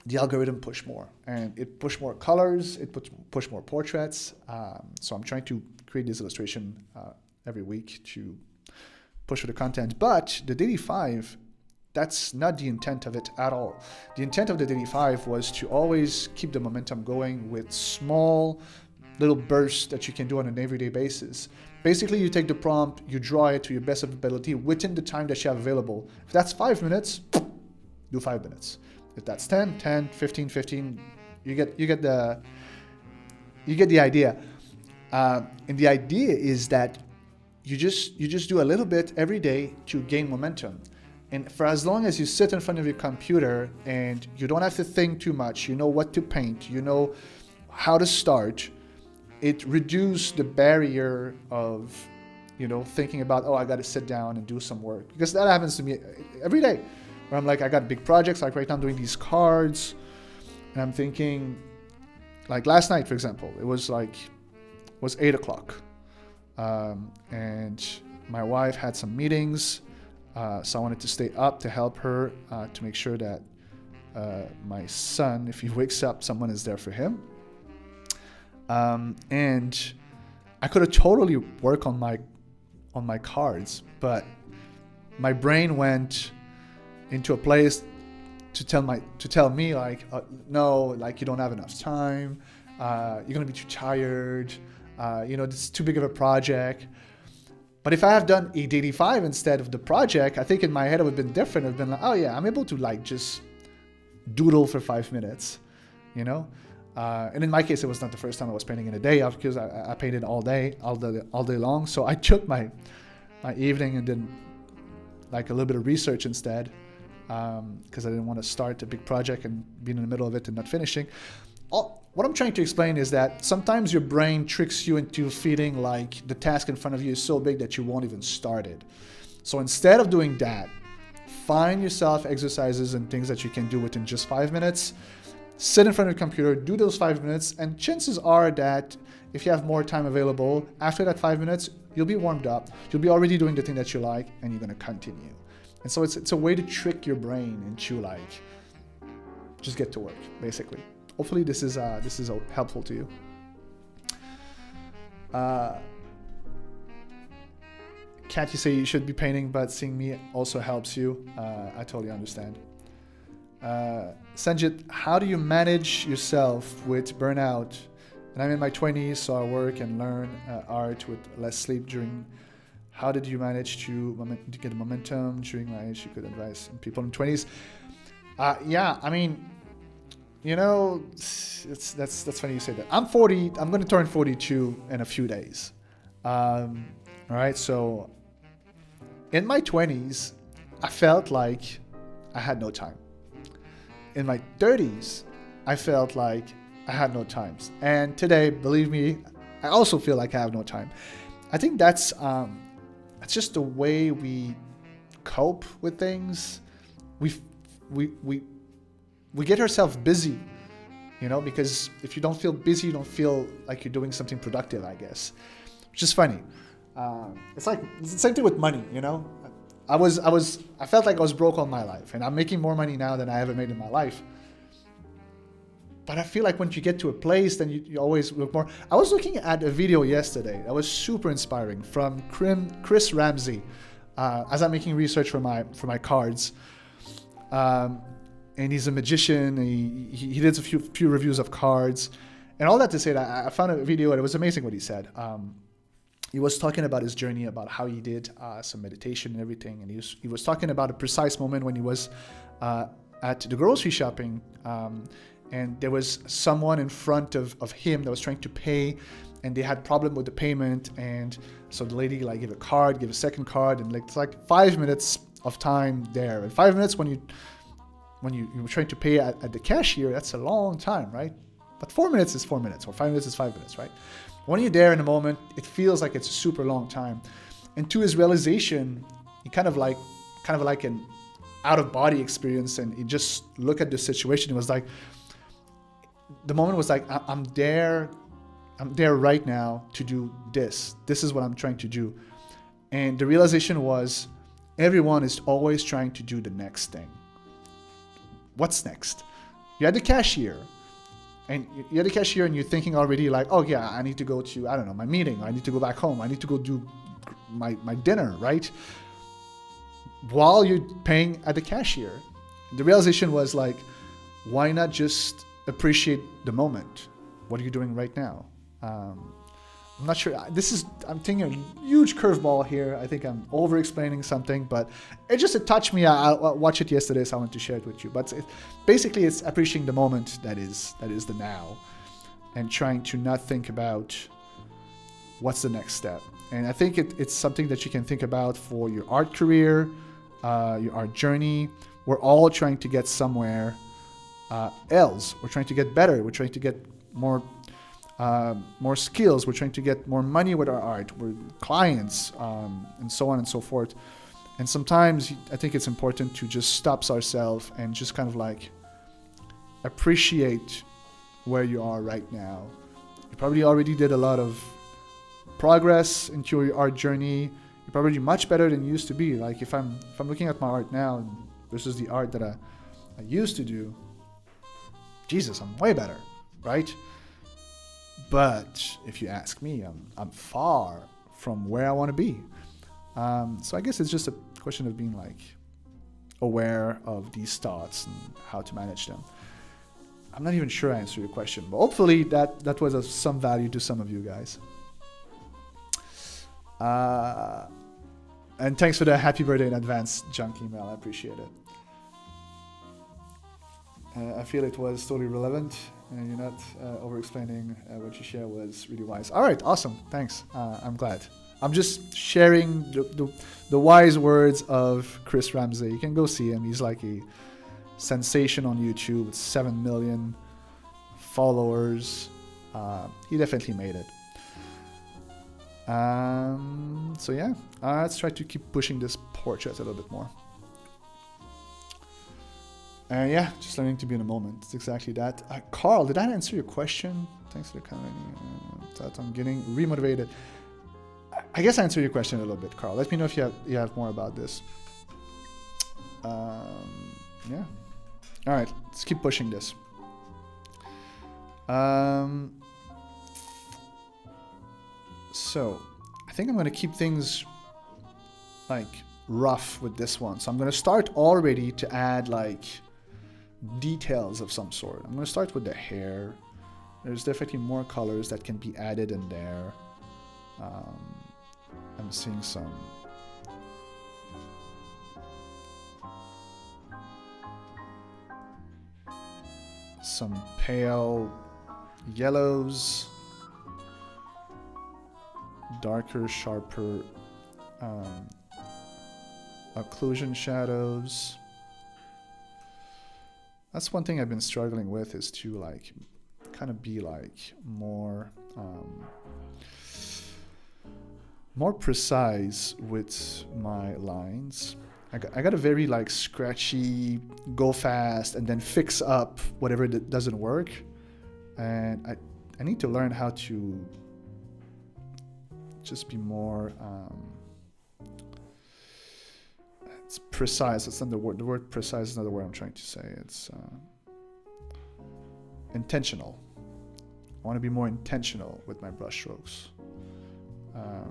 Speaker 1: the algorithm push more, and it push more colors, it push more portraits. So I'm trying to create this illustration every week to push for the content. But the Daily 5, that's not the intent of it at all. The intent of the Daily 5 was to always keep the momentum going with small little bursts that you can do on an everyday basis. Basically, you take the prompt, you draw it to your best of ability within the time that you have available. If that's 5 minutes, do 5 minutes. If that's 10, 15, you get the idea. And the idea is that you just do a little bit every day to gain momentum. And for as long as you sit in front of your computer and you don't have to think too much, you know what to paint, you know how to start, it reduces the barrier of, thinking about, I got to sit down and do some work. Because that happens to me every day, where I'm like, I got big projects, like right now I'm doing these cards, and I'm thinking, like last night, for example, it was 8 o'clock. And my wife had some meetings, so I wanted to stay up to help her, to make sure that my son, if he wakes up, someone is there for him. And I could have totally worked on my cards, but my brain went into a place to tell me like, no, like you don't have enough time, you're gonna be too tired, this is too big of a project. But if I have done a Daily 5 instead of the project, I think in my head it would have been different. It would have been like, oh yeah, I'm able to like just doodle for 5 minutes, and in my case, it was not the first time I was painting in a day, because I painted all day long. So I took my evening and did like a little bit of research instead, because I didn't want to start a big project and be in the middle of it and not finishing. What I'm trying to explain is that sometimes your brain tricks you into feeling like the task in front of you is so big that you won't even start it. So instead of doing that, find yourself exercises and things that you can do within just 5 minutes. Sit in front of your computer, do those 5 minutes, and chances are that if you have more time available, after that 5 minutes, you'll be warmed up, you'll be already doing the thing that you like, and you're gonna continue. And so it's a way to trick your brain into like, just get to work, basically. Hopefully this is helpful to you. Kat, you say you should be painting, but seeing me also helps you. I totally understand. Sanjit, how do you manage yourself with burnout? And I'm in my 20s, so I work and learn art with less sleep during. How did you manage to get momentum during my age? You could advise people in 20s. Yeah, I mean, that's funny you say that. I'm 40. I'm going to turn 42 in a few days. All right, so in my 20s, I felt like I had no time. In my 30s, I felt like I had no time. And today, believe me, I also feel like I have no time. I think that's just the way we cope with things. We get ourselves busy, because if you don't feel busy, you don't feel like you're doing something productive, I guess, which is funny. It's the same thing with money, I felt like I was broke all my life, and I'm making more money now than I ever made in my life. But I feel like once you get to a place, then you always look more. I was looking at a video yesterday that was super inspiring from Chris Ramsey, as I'm making research for my cards. And he's a magician. He did a few reviews of cards, and all that to say that I found a video and it was amazing what he said. He was talking about his journey, about how he did some meditation and everything, and he was talking about a precise moment when he was at the grocery shopping, and there was someone in front of him that was trying to pay, and they had problem with the payment, and so the lady gave a card, gave a second card, and it's 5 minutes of time there. And 5 minutes when you're trying to pay at the cashier, that's a long time, right? But 4 minutes is 4 minutes, or 5 minutes is 5 minutes, right? When you're there in a moment, it feels like it's a super long time. And to his realization, he kind of like an out of body experience, and he just looked at the situation. He was like, the moment was like, I'm there right now to do this. This is what I'm trying to do. And the realization was, everyone is always trying to do the next thing. What's next? You're at the cashier. And you're thinking already like, oh yeah, I need to go to, I don't know, my meeting. I need to go back home. I need to go do my dinner, right? While you're paying at the cashier. The realization was like, why not just appreciate the moment? What are you doing right now? I'm not sure. I'm taking a huge curveball here. I think I'm over-explaining something, but it touched me. I watched it yesterday, so I wanted to share it with you. But basically, it's appreciating the moment that is the now, and trying to not think about what's the next step. And I think it's something that you can think about for your art career, your art journey. We're all trying to get somewhere else. We're trying to get better. We're trying to get more skills. We're trying to get more money with our art. We're clients, and so on and so forth. And sometimes I think it's important to just stop ourselves and just kind of like appreciate where you are right now. You probably already did a lot of progress into your art journey. You're probably much better than you used to be. Like if I'm looking at my art now versus the art that I used to do, Jesus, I'm way better, right? But if you ask me, I'm far from where I want to be. So I guess it's just a question of being like aware of these thoughts and how to manage them. I'm not even sure I answered your question, but hopefully that was of some value to some of you guys. And thanks for the happy birthday in advance junk email. I appreciate it. I feel it was totally relevant, and you're not over-explaining. What you share was really wise. All right, awesome. Thanks. I'm glad. I'm just sharing the wise words of Chris Ramsey. You can go see him. He's like a sensation on YouTube with 7 million followers. He definitely made it. So yeah, let's try to keep pushing this portrait a little bit more. Yeah, just learning to be in the moment. It's exactly that. Carl, did that answer your question? Thanks for the comment. Thought I'm getting remotivated. I guess I answered your question a little bit, Carl. Let me know if you have more about this. Yeah. All right, let's keep pushing this. So, I think I'm going to keep things like rough with this one. So I'm going to start already to add like details of some sort. I'm going to start with the hair. There's definitely more colors that can be added in there. I'm seeing some pale yellows, darker, sharper occlusion shadows. That's one thing I've been struggling with, is to like kind of be like more precise with my lines. I got a very like scratchy, go fast and then fix up whatever that doesn't work. And I need to learn how to just be more it's precise. It's not the word. The word precise is not the word I'm trying to say. It's intentional. I want to be more intentional with my brush strokes. I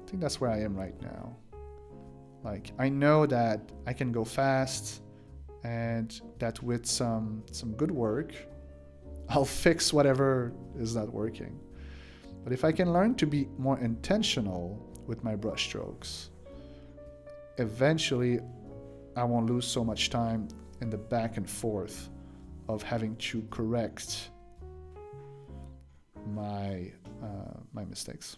Speaker 1: think that's where I am right now. Like, I know that I can go fast, and that with some good work, I'll fix whatever is not working. But if I can learn to be more intentional with my brush strokes, eventually I won't lose so much time in the back and forth of having to correct my mistakes.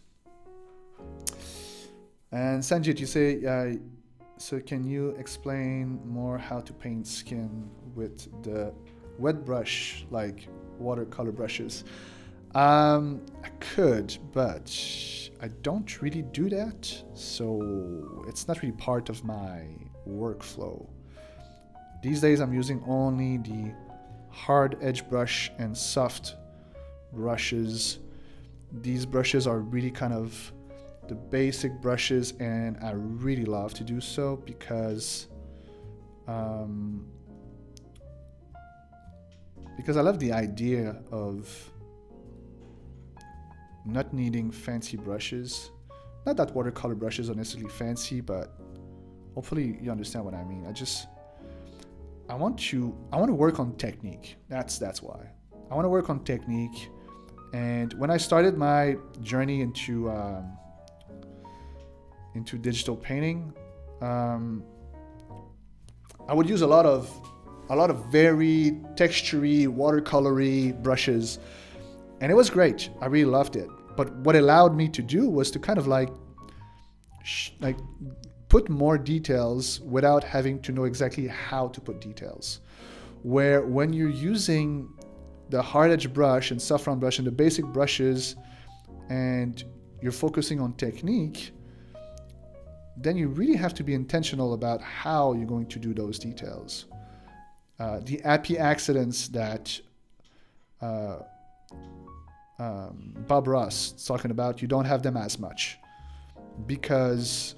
Speaker 1: And Sanjit, you say, so can you explain more how to paint skin with the wet brush, like watercolor brushes? I could, but I don't really do that, so it's not really part of my workflow. These days I'm using only the hard edge brush and soft brushes. These brushes are really kind of the basic brushes, and I really love to do so because I love the idea of not needing fancy brushes. Not that watercolor brushes are necessarily fancy, but hopefully you understand what I mean. I want to work on technique. That's why. I want to work on technique. And when I started my journey into digital painting, I would use a lot of very textury, watercolory brushes, and it was great. I really loved it. But what it allowed me to do was to kind of like put more details without having to know exactly how to put details. Where when you're using the hard edge brush and soft round brush and the basic brushes, and you're focusing on technique, then you really have to be intentional about how you're going to do those details. The happy accidents that Bob Ross is talking about, you don't have them as much because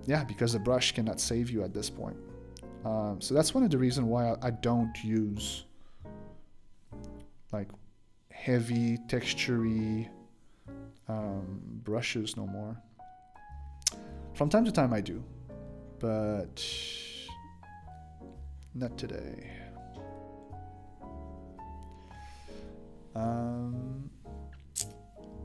Speaker 1: the brush cannot save you at this point. So that's one of the reasons why I don't use like heavy textury brushes no more. From time to time I do, but not today.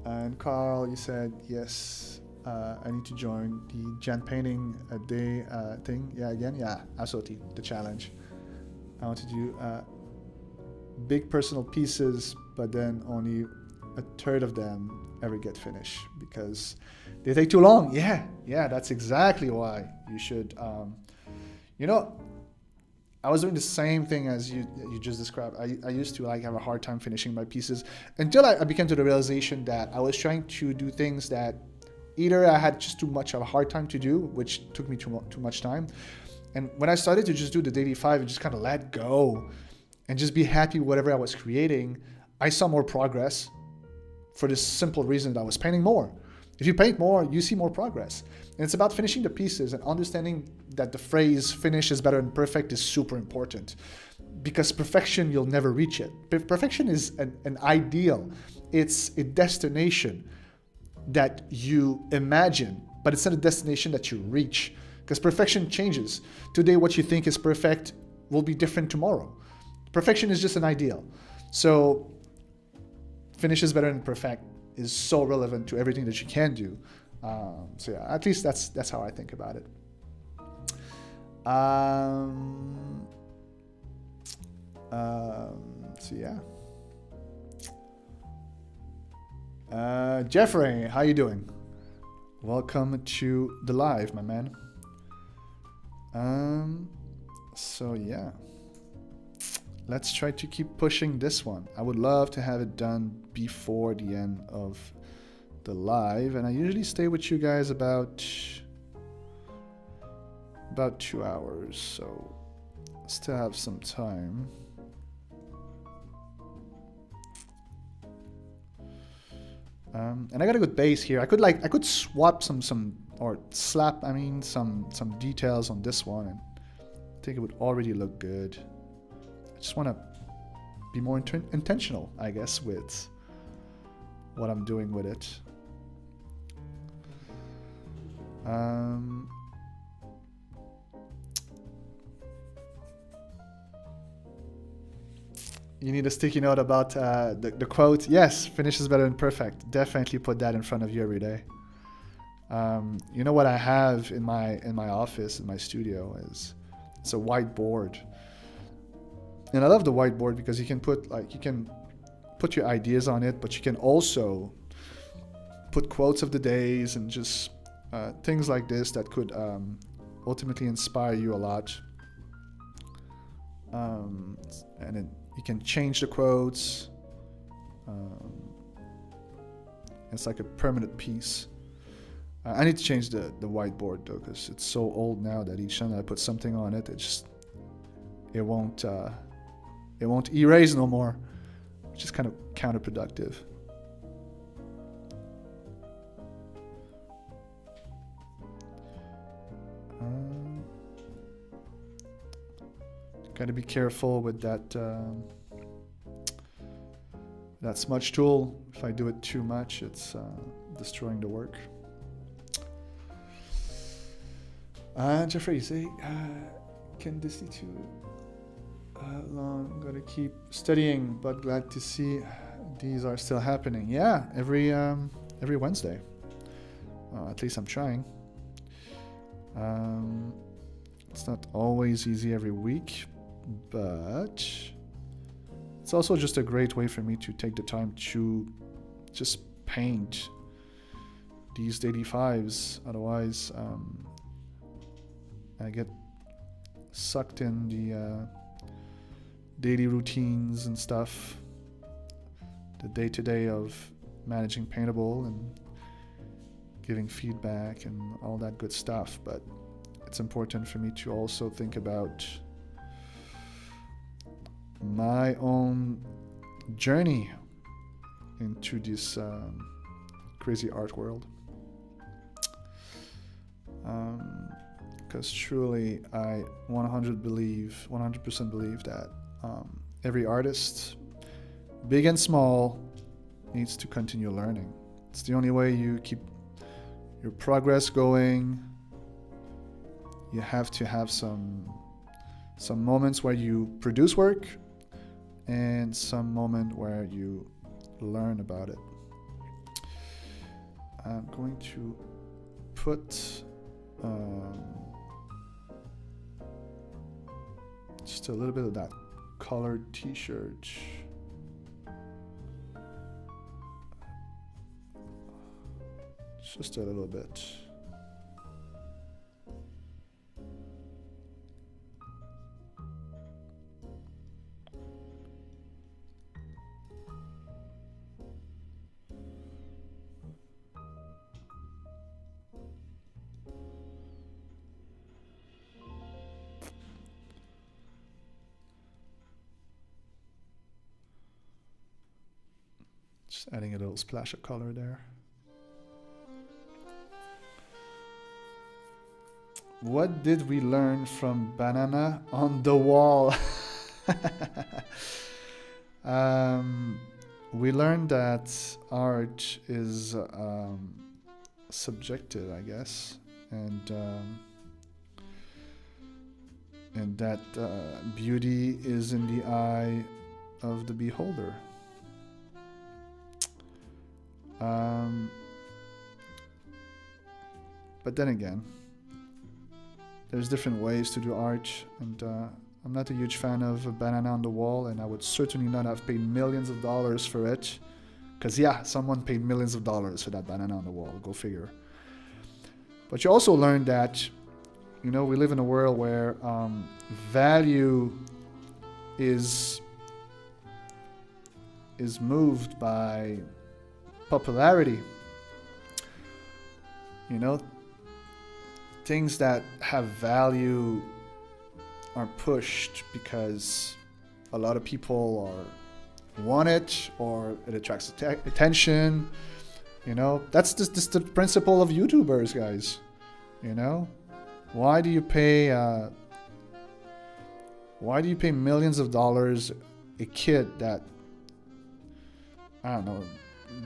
Speaker 1: And Carl, you said yes. I need to join the Jan painting a day thing. Yeah, again, yeah, absolutely. The challenge. I want to do big personal pieces, but then only a third of them ever get finished because they take too long. Yeah, that's exactly why you should. I was doing the same thing as you just described. I used to have a hard time finishing my pieces until I became to the realization that I was trying to do things that either I had just too much of a hard time to do, which took me too much time. And when I started to just do the daily 5 and just kind of let go and just be happy with whatever I was creating, I saw more progress for this simple reason that I was painting more. If you paint more, you see more progress. And it's about finishing the pieces and understanding that the phrase finish is better than perfect is super important. Because perfection, you'll never reach it. Perfection is an ideal. It's a destination that you imagine, but it's not a destination that you reach. Because perfection changes. Today, what you think is perfect will be different tomorrow. Perfection is just an ideal. So finish is better than perfect is so relevant to everything that you can do. So yeah, at least that's how I think about it. So yeah. Jeffrey, how you doing? Welcome to the live, my man. So yeah. Let's try to keep pushing this one. I would love to have it done before the end of the live, and I usually stay with you guys about 2 hours, so still have some time. And I got a good base here. I could swap some details on this one, and I think it would already look good. I just want to be more intentional, I guess, with what I'm doing with it. You need a sticky note about the quote. Yes, finish is better than perfect. Definitely put that in front of you every day. You know what I have in my office, in my studio, is it's a whiteboard. And I love the whiteboard because you can put your ideas on it, but you can also put quotes of the days and just things like this that could ultimately inspire you a lot. And then you can change the quotes. It's like a permanent piece. I need to change the whiteboard though, because it's so old now that each time I put something on it, it won't erase no more, which is kind of counterproductive. Got to be careful with that smudge tool. If I do it too much, it's destroying the work. Jeffrey, say, can this be too long? Gotta keep studying, but glad to see these are still happening. Yeah, every Wednesday. At least I'm trying. It's not always easy every week, but it's also just a great way for me to take the time to just paint these daily fives. Otherwise, I get sucked in the daily routines and stuff, the day-to-day of managing Paintable and giving feedback and all that good stuff. But it's important for me to also think about my own journey into this crazy art world. Because truly, I 100% believe that every artist, big and small, needs to continue learning. It's the only way you keep your progress going. You have to have some moments where you produce work and some moment where you learn about it. I'm going to put just a little bit of that colored t-shirt. Just a little bit. Just adding a little splash of color there. What did we learn from Banana on the Wall? We learned that art is subjective, I guess, and that beauty is in the eye of the beholder. But then again, there's different ways to do art, and I'm not a huge fan of a Banana on the Wall, and I would certainly not have paid millions of dollars for it. Because yeah, someone paid millions of dollars for that Banana on the Wall, go figure. But you also learn that, you know, we live in a world where value is moved by popularity. You know, things that have value are pushed because a lot of people want it, or it attracts attention. You know, that's just the principle of YouTubers, guys. You know, why do you pay millions of dollars a kid that, I don't know,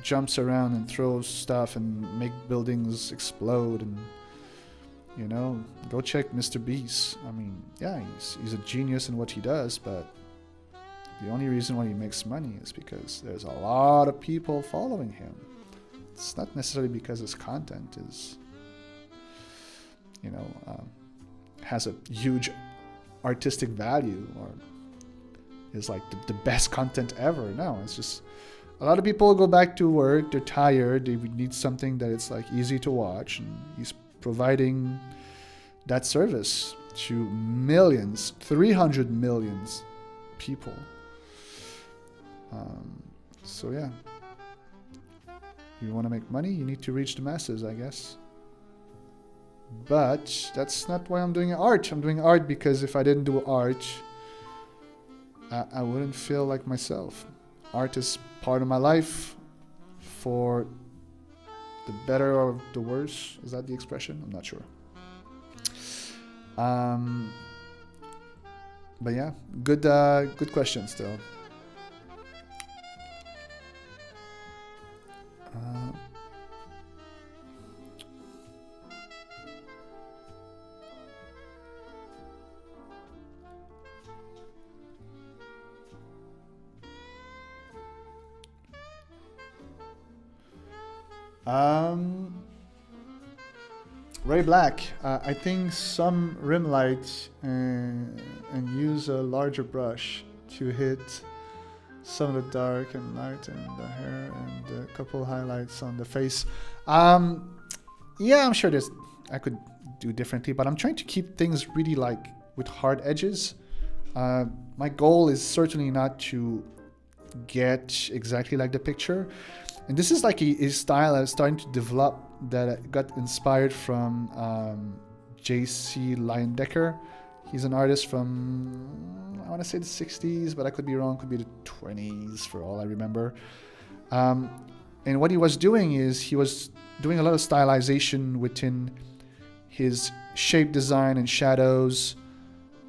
Speaker 1: jumps around and throws stuff and make buildings explode? And you know, go check Mr. Beast. I mean, yeah, he's a genius in what he does, but the only reason why he makes money is because there's a lot of people following him. It's not necessarily because his content is, you know, has a huge artistic value or is like the best content ever. No, it's just a lot of people go back to work, they're tired, they need something that it's like easy to watch, and he's providing that service to millions, 300 million people. So yeah, you want to make money, you need to reach the masses, I guess. But that's not why I'm doing art. I'm doing art because if I didn't do art, I wouldn't feel like myself. Art is part of my life, for the better or the worse. Is that the expression? I'm not sure. But yeah, good question still. Ray Black, I think some rim light and use a larger brush to hit some of the dark and light in the hair and a couple highlights on the face. Yeah, I'm sure I could do differently, but I'm trying to keep things really like with hard edges. My goal is certainly not to get exactly like the picture. And this is like a style I was starting to develop that got inspired from J.C. Leyendecker. He's an artist from, I want to say the 60s, but I could be wrong, could be the 20s for all I remember. And what he was doing is he was doing a lot of stylization within his shape design and shadows.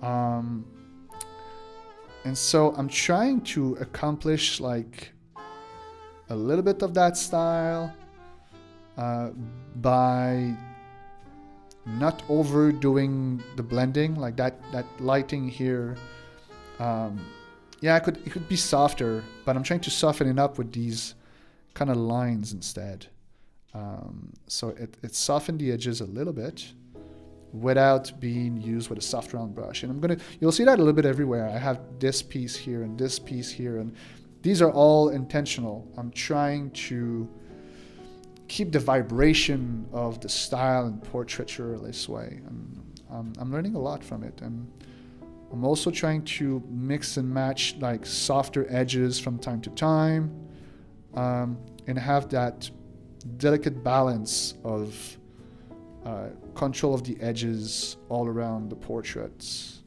Speaker 1: And so I'm trying to accomplish like a little bit of that style by not overdoing the blending, like that lighting here. Yeah, it could be softer, but I'm trying to soften it up with these kind of lines instead. So it softened the edges a little bit without being used with a soft round brush. And you'll see that a little bit everywhere. I have this piece here and this piece here, and these are all intentional. I'm trying to keep the vibration of the style and portraiture this way. And I'm learning a lot from it. And I'm also trying to mix and match like softer edges from time to time, and have that delicate balance of control of the edges all around the portraits.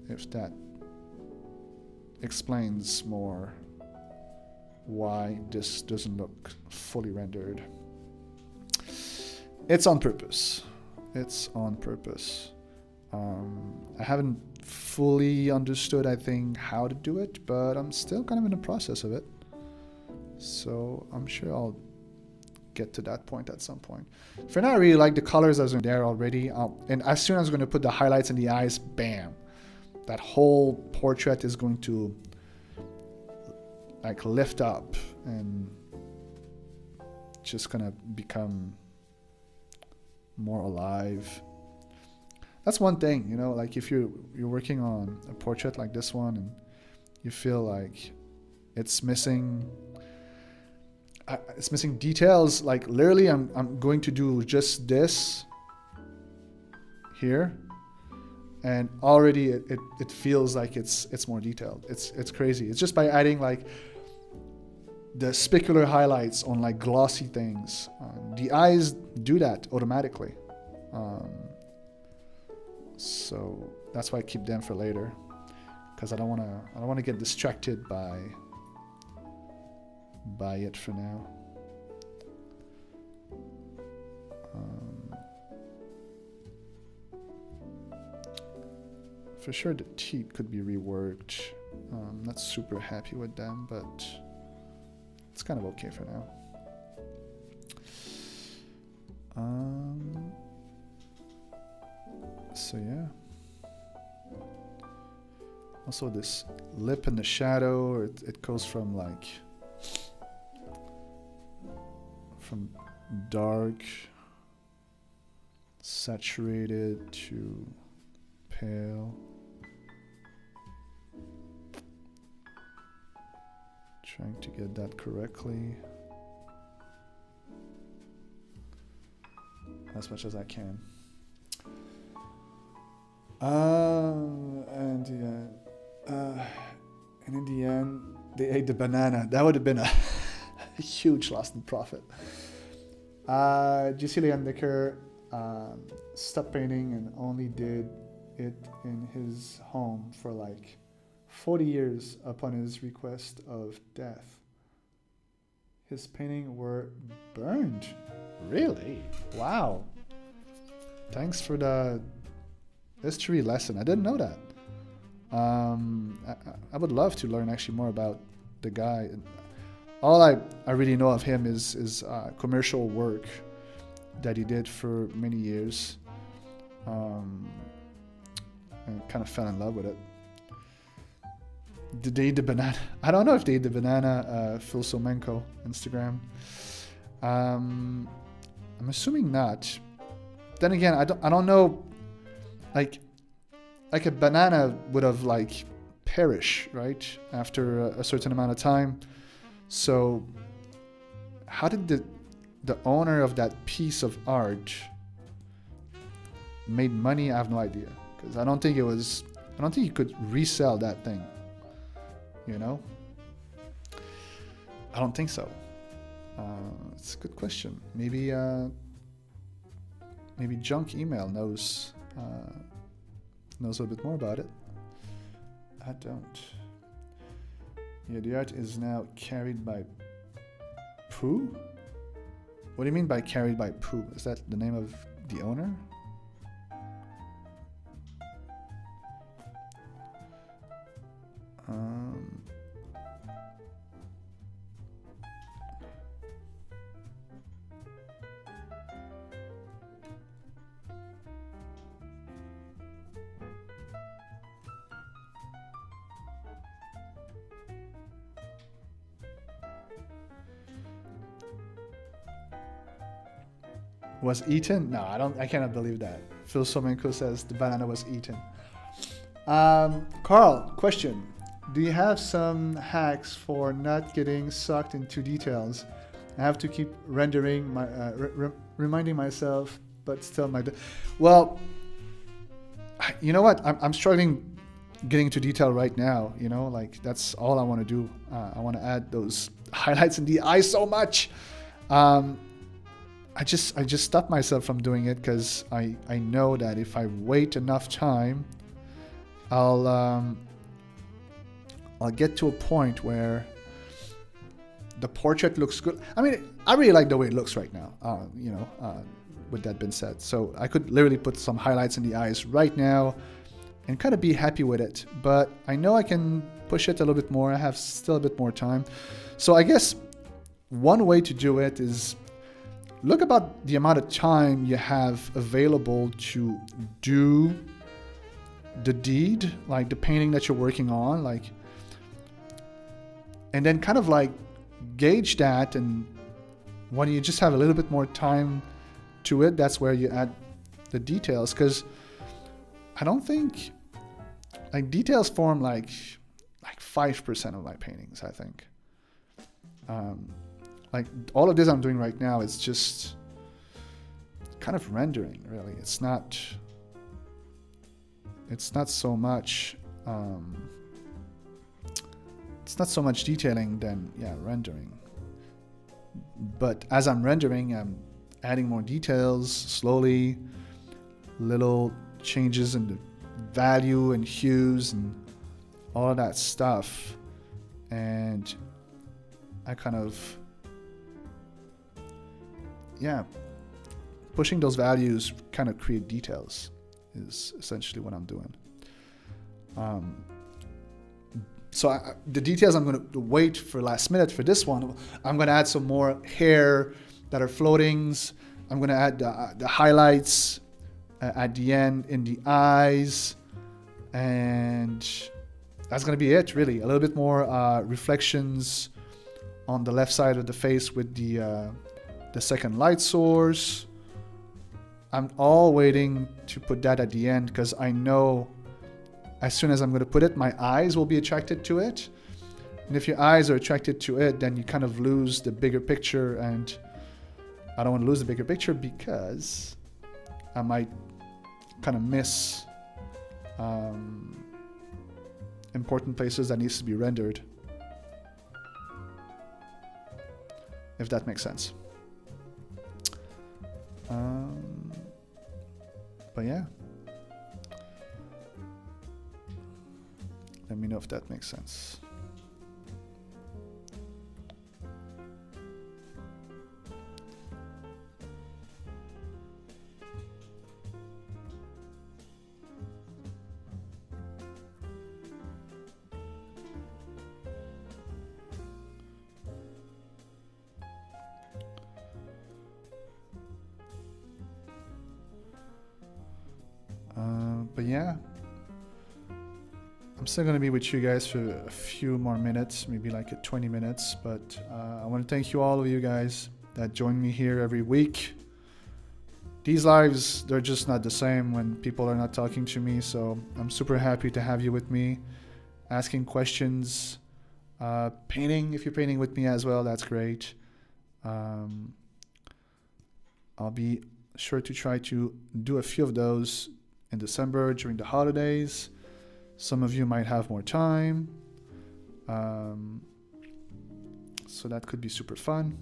Speaker 1: If that explains more why this doesn't look fully rendered. It's on purpose. It's on purpose. I haven't fully understood, I think, how to do it, but I'm still kind of in the process of it. So I'm sure I'll get to that point at some point. For now, I really like the colors as are there already. And as soon as I'm going to put the highlights in the eyes, bam, that whole portrait is going to like lift up and just gonna become more alive. That's one thing, you know, like if you're working on a portrait like this one and you feel like it's missing details, like literally I'm going to do just this here, and already it feels like it's more detailed. It's crazy. It's just by adding like the specular highlights on like glossy things. The eyes do that automatically. So that's why I keep them for later, because I don't want to get distracted by it for now. For sure the teeth could be reworked. Not super happy with them, but it's kind of okay for now. So yeah. Also this lip in the shadow, it goes from like dark, saturated to pale. Trying to get that correctly as much as I can. And in the end, they ate the banana. That would have been a huge loss in profit. J.C. Leyendecker stopped painting and only did it in his home for like 40 years upon his request of death. His paintings were burned. Really? Wow. Thanks for the history lesson. I didn't know that. I would love to learn actually more about the guy. All I really know of him is commercial work that he did for many years. And kind of fell in love with it. Did they eat the banana? I don't know if they eat the banana. Phil Somenko, Instagram. I'm assuming not. Then again, I don't know. Like a banana would have like perish, right, after a certain amount of time. So how did the owner of that piece of art made money? I have no idea, because I don't think you could resell that thing, you know. I don't think so. It's a good question. Maybe Junk Email knows a little bit more about it. I don't. Yeah, the art is now carried by Pooh? What do you mean by carried by Pooh? Is that the name of the owner? Was eaten? No, I cannot believe that. Phil Somenko says the banana was eaten. Carl, question. Do you have some hacks for not getting sucked into details? I have to keep rendering my, reminding myself, but still well, you know what? I'm struggling getting into detail right now. You know, like that's all I want to do. I want to add those highlights in the eye so much. I just stopped myself from doing it because I know that if I wait enough time, I'll get to a point where the portrait looks good. I mean, I really like the way it looks right now, with that being said. So I could literally put some highlights in the eyes right now and kind of be happy with it. But I know I can push it a little bit more. I have still a bit more time. So I guess one way to do it is look about the amount of time you have available to do the deed, like the painting that you're working on, like, and then kind of like gauge that. And when you just have a little bit more time to it, that's where you add the details. Because I don't think like details form like 5% of my paintings, I think. Like all of this I'm doing right now is just kind of rendering, really. It's not so much detailing than rendering. But as I'm rendering, I'm adding more details slowly, little changes in the value and hues and all of that stuff. And I kind of pushing those values kind of create details is essentially what I'm doing. So the details I'm going to wait for last minute for this one. I'm going to add some more hair that are floatings. I'm going to add the highlights at the end in the eyes. And that's going to be it, really. A little bit more reflections on the left side of the face with the second light source. I'm all waiting to put that at the end because I know as soon as I'm going to put it, my eyes will be attracted to it. And if your eyes are attracted to it, then you kind of lose the bigger picture. And I don't want to lose the bigger picture because I might kind of miss important places that needs to be rendered. If that makes sense. But yeah. Let me know if that makes sense. But yeah, I'm still going to be with you guys for a few more minutes, maybe like 20 minutes. But I want to thank you, all of you guys that join me here every week. These lives, they're just not the same when people are not talking to me. So I'm super happy to have you with me, asking questions, painting. If you're painting with me as well, that's great. I'll be sure to try to do a few of those in December during the holidays. Some of you might have more time, so that could be super fun.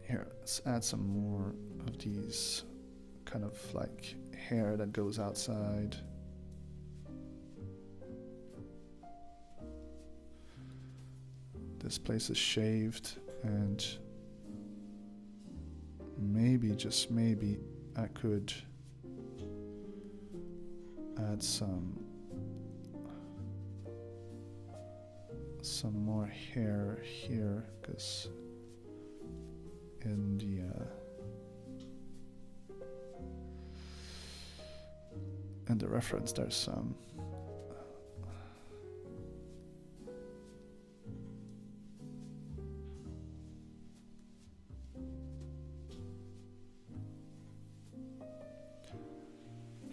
Speaker 1: Here, let's add some more of these kind of like hair that goes outside. This place is shaved, and maybe, just maybe, I could add some more hair here, because in the reference there's some.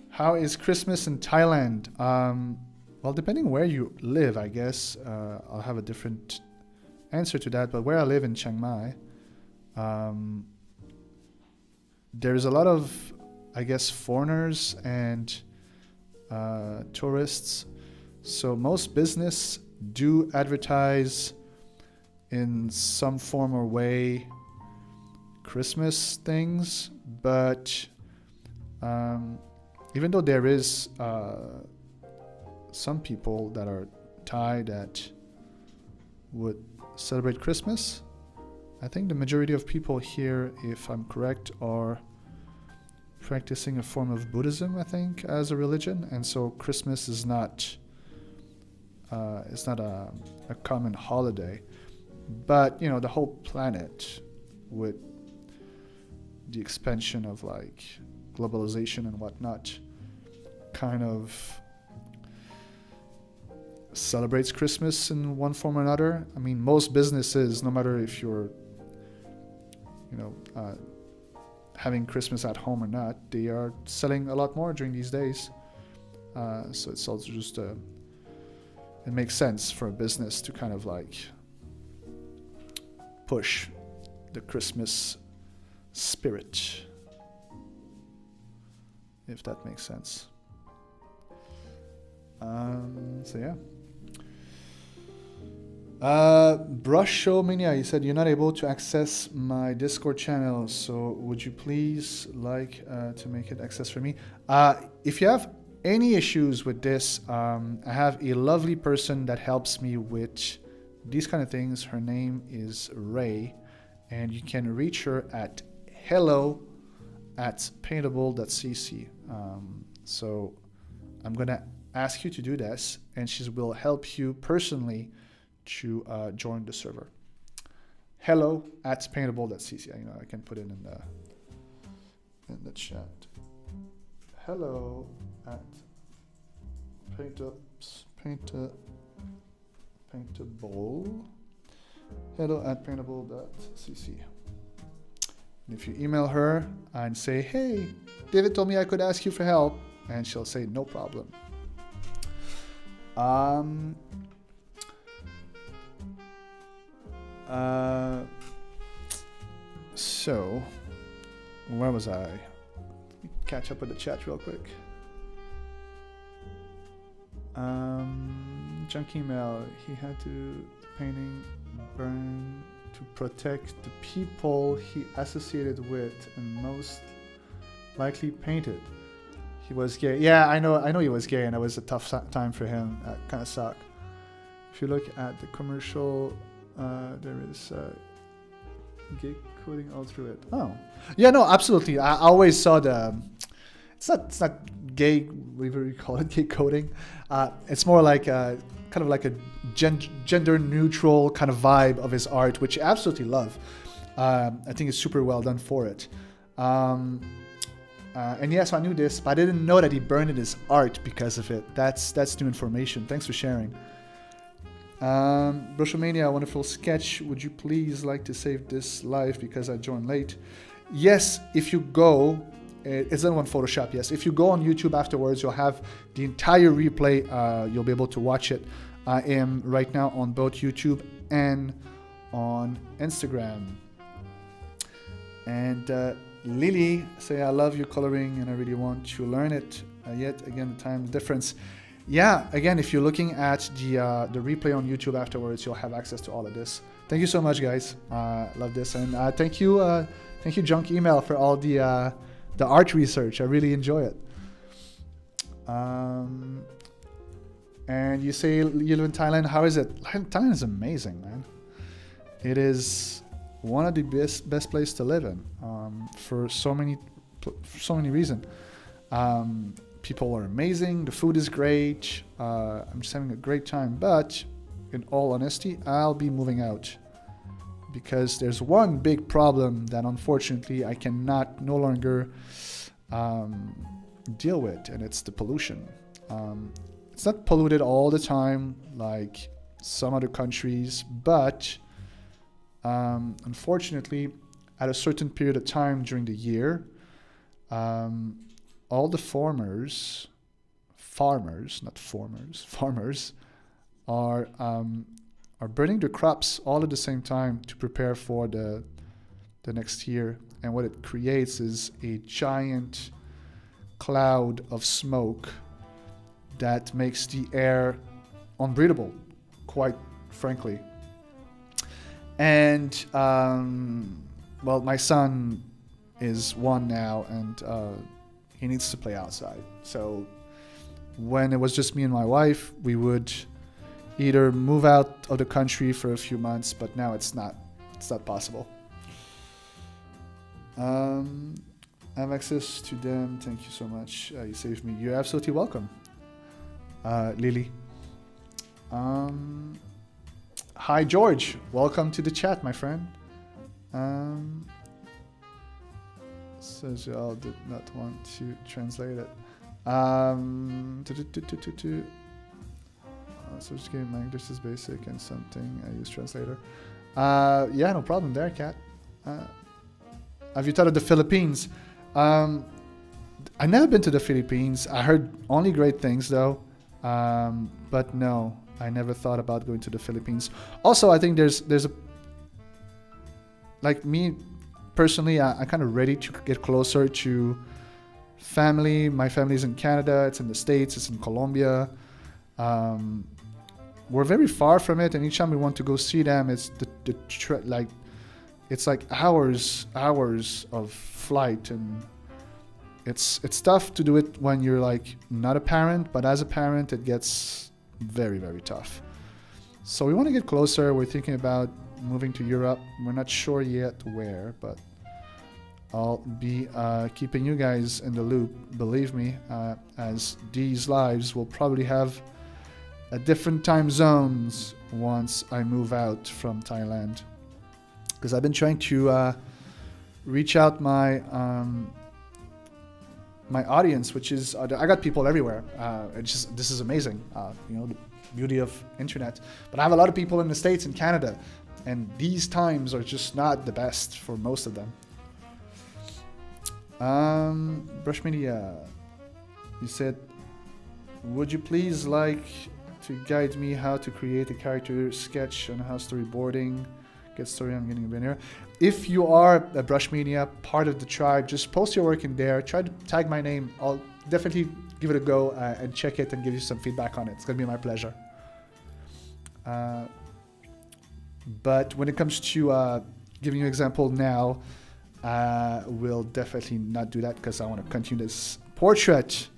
Speaker 1: How is Christmas in Thailand? Well, depending where you live, I guess I'll have a different answer to that. But where I live in Chiang Mai, there's a lot of, I guess, foreigners and tourists. So most business do advertise in some form or way Christmas things, but even though there is some people that are Thai that would celebrate Christmas, I think the majority of people here, if I'm correct, are practicing a form of Buddhism, I think, as a religion, and so Christmas is not it's not a common holiday. But you know, the whole planet, with the expansion of like globalization and whatnot, kind of celebrates Christmas in one form or another. I mean, most businesses, no matter if you're, having Christmas at home or not, they are selling a lot more during these days. So it's also just it makes sense for a business to kind of like push the Christmas spirit, if that makes sense. So yeah. Brush Show Mania, you said you're not able to access my Discord channel, so would you please to make it access for me? If you have any issues with this, I have a lovely person that helps me with these kind of things. Her name is Ray, and you can reach her at hello@paintable.cc. So I'm gonna ask you to do this, and she will help you personally to join the server. hello@paintable.cc. I can put it in the chat. hello@paintable.cc. And if you email her and say, hey, David told me I could ask you for help, and she'll say no problem. So where was I? Catch up with the chat real quick. Junk email. He had to painting burn to protect the people he associated with and most likely painted. He was gay. Yeah, I know he was gay, and it was a tough time for him. Kind of sucked. If you look at the commercial, there is gay coding all through it. Oh, yeah, no, absolutely. I always saw the. It's not gay. Whatever you call it, gay coding. It's more like kind of like a gender neutral kind of vibe of his art, which I absolutely love. I think it's super well done for it. And yes, I knew this, but I didn't know that he burned his art because of it. That's new information. Thanks for sharing. Brushomania, wonderful sketch. Would you please like to save this live because I joined late? Yes, if you go, it's done on Photoshop, yes. If you go on YouTube afterwards, you'll have the entire replay. You'll be able to watch it. I am right now on both YouTube and on Instagram. And Lily say, I love your coloring and I really want to learn it. Yet again, the time difference. Yeah, again, if you're looking at the replay on YouTube afterwards, you'll have access to all of this. Thank you so much, guys. Love this. And thank you, Junk Email, for all the art research. I really enjoy it. And you say you live in Thailand. How is it? Thailand is amazing, man. It is one of the best place to live in for so many reasons. People are amazing. The food is great. I'm just having a great time. But in all honesty, I'll be moving out because there's one big problem that unfortunately I cannot no longer deal with, and it's the pollution. It's not polluted all the time like some other countries, but unfortunately, at a certain period of time during the year, all the farmers are burning their crops all at the same time to prepare for the next year. And what it creates is a giant cloud of smoke that makes the air unbreathable, quite frankly. And well, my son is 1 now, and he needs to play outside. So when it was just me and my wife, we would either move out of the country for a few months, but now it's not possible. I have access to them. Thank you so much. You saved me. You're absolutely welcome, Lily. Hi, George. Welcome to the chat, my friend. Says y'all did not want to translate it. Search game language is basic and something I use translator. Yeah, no problem there, Kat. Have you thought of the Philippines? I've never been to the Philippines. I heard only great things though. But no, I never thought about going to the Philippines. Also, I think there's a, like me personally, I'm kind of ready to get closer to family. My family's in Canada, it's in the States, it's in Colombia. We're very far from it, and each time we want to go see them, it's it's like hours of flight, and it's tough to do it when you're like not a parent, but as a parent it gets very, very tough. So we want to get closer. We're thinking about moving to Europe. We're not sure yet where, but I'll be keeping you guys in the loop, believe me, as these lives will probably have a different time zones once I move out from Thailand. Because I've been trying to reach out my my audience, which is I got people everywhere. This is amazing, the beauty of internet. But I have a lot of people in the States and Canada, and these times are just not the best for most of them. Brush Media, you said, would you please like to guide me how to create a character sketch and how storyboarding, get story, I'm getting a bit here. If you are a Brush Media part of the tribe, just post your work in there, try to tag my name. I'll definitely give it a go and check it and give you some feedback on it. It's gonna be my pleasure. But when it comes to giving you an example now, we'll definitely not do that because I want to continue this portrait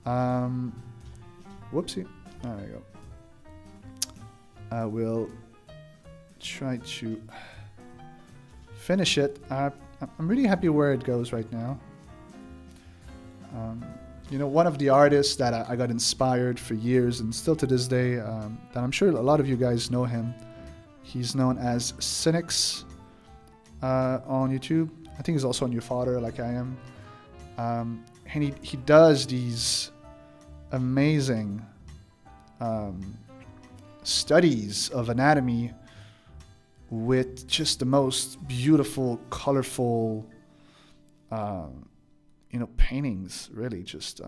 Speaker 1: Whoopsie. There we go. I will try to finish it. I'm really happy where it goes right now. You know, one of the artists that I got inspired for years and still to this day, that I'm sure a lot of you guys know him. He's known as Cynics on YouTube. I think he's also on Your Father, like I am. And he does these amazing studies of anatomy with just the most beautiful, colorful, paintings. Really, just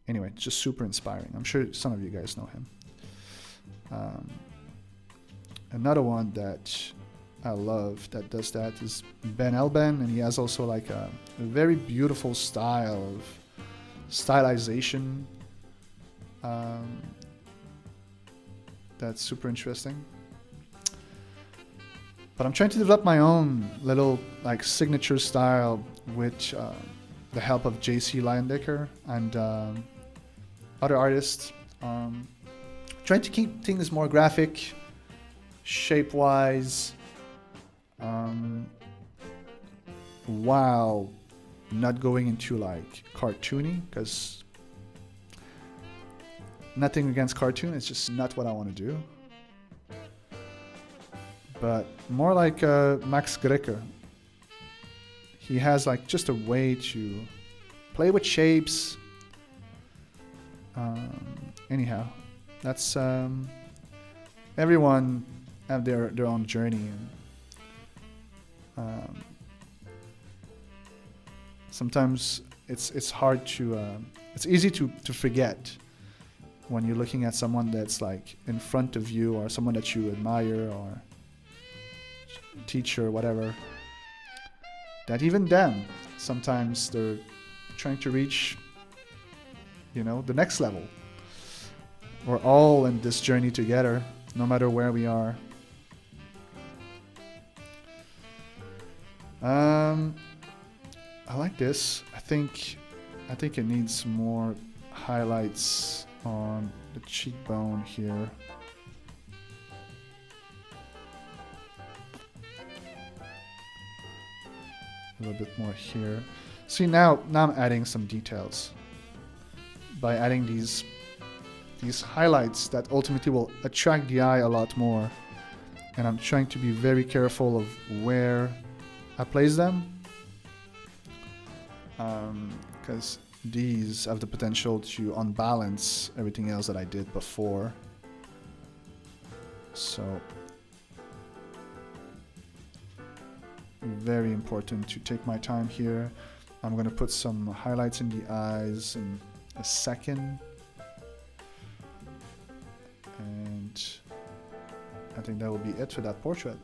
Speaker 1: anyway, just super inspiring. I'm sure some of you guys know him. Another one that I love that does that is Ben Elben, and he has also like a very beautiful style of stylization. That's super interesting. But I'm trying to develop my own little like signature style with the help of JC Leyendecker and other artists. Trying to keep things more graphic, shape-wise, while not going into like cartoony, because nothing against cartoon, it's just not what I want to do. But more like Max Grecker. He has like just a way to play with shapes. Anyhow, that's everyone have their own journey. Sometimes it's hard to it's easy to forget when you're looking at someone that's like in front of you, or someone that you admire, or teacher, whatever, that even them, sometimes they're trying to reach, the next level. We're all in this journey together, no matter where we are. I like this. I think it needs more highlights on the cheekbone here. A little bit more here. See, now I'm adding some details by adding these highlights that ultimately will attract the eye a lot more. And I'm trying to be very careful of where I place them, because these have the potential to unbalance everything else that I did before. So very important to take my time here. I'm going to put some highlights in the eyes in a second. And I think that will be it for that portrait.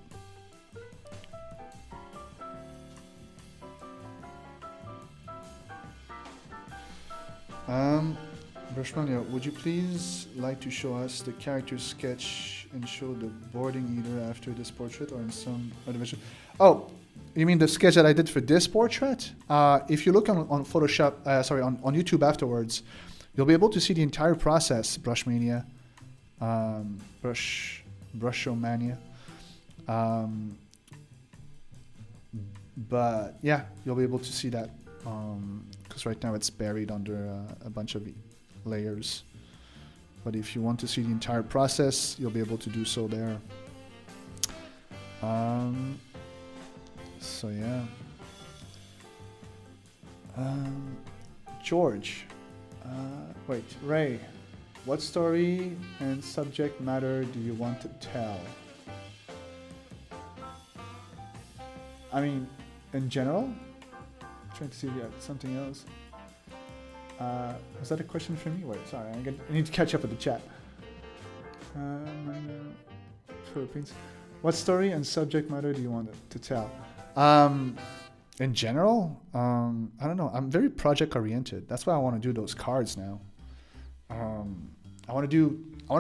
Speaker 1: Brushmania, would you please like to show us the character sketch and show the boarding either after this portrait or in some other version? Oh, you mean the sketch that I did for this portrait? If you look on Photoshop, on YouTube afterwards, you'll be able to see the entire process, Brushmania, Brushomania. But yeah, you'll be able to see that, because right now it's buried under a bunch of layers. But if you want to see the entire process, you'll be able to do so there. So yeah. George. Wait, Ray. What story and subject matter do you want to tell? I mean, in general? I'm trying to see if you had something else. Was that a question for me? Wait, sorry, I need to catch up with the chat. Philippines. What story and subject matter do you want to tell? In general, I don't know. I'm very project oriented. That's why I want to do those cards now. I want to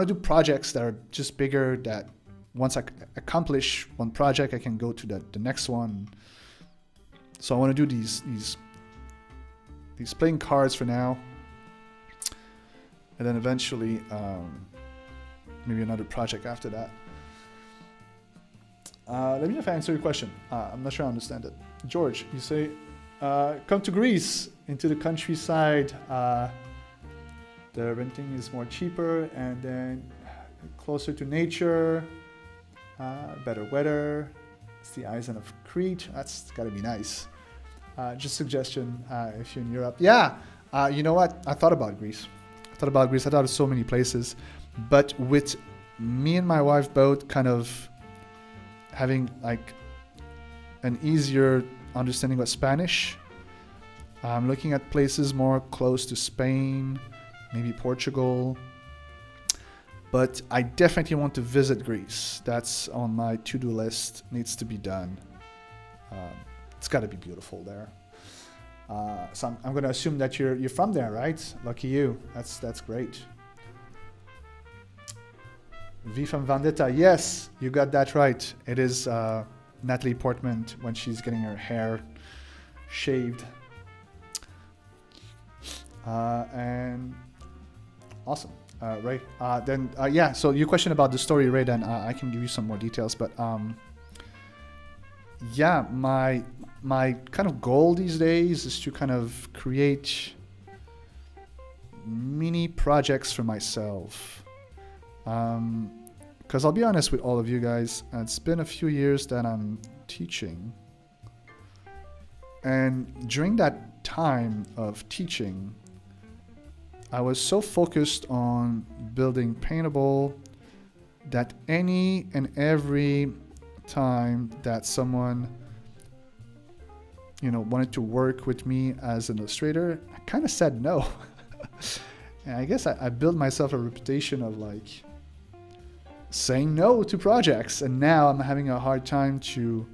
Speaker 1: do projects that are just bigger. That once I accomplish one project, I can go to the next one. So I want to do these playing cards for now. and then eventually maybe another project after that. Let me know if I answer your question. I'm not sure I understand it. George, you say, come to Greece, into the countryside. The renting is more cheaper, and then closer to nature, better weather. It's the island of Crete. That's gotta be nice. Just suggestion if you're in Europe. Yeah, you know what? I thought about Greece. I thought of so many places, but with me and my wife both kind of having like an easier understanding of Spanish, I'm looking at places more close to Spain, maybe Portugal. But I definitely want to visit Greece. That's on my to-do list. Needs to be done. It's got to be beautiful there. So I'm going to assume that you're from there, right? Lucky you. That's great. V from Vendetta. Yes, you got that right. It is Natalie Portman when she's getting her hair shaved. And awesome. Ray. Yeah, so your question about the story, Ray, then I can give you some more details. But yeah, my kind of goal these days is to kind of create mini projects for myself. Because I'll be honest with all of you guys, it's been a few years that I'm teaching. And during that time of teaching, I was so focused on building Paintable that any and every time that someone, wanted to work with me as an illustrator, I kind of said no. And I guess I built myself a reputation of like saying no to projects. And now I'm having a hard time to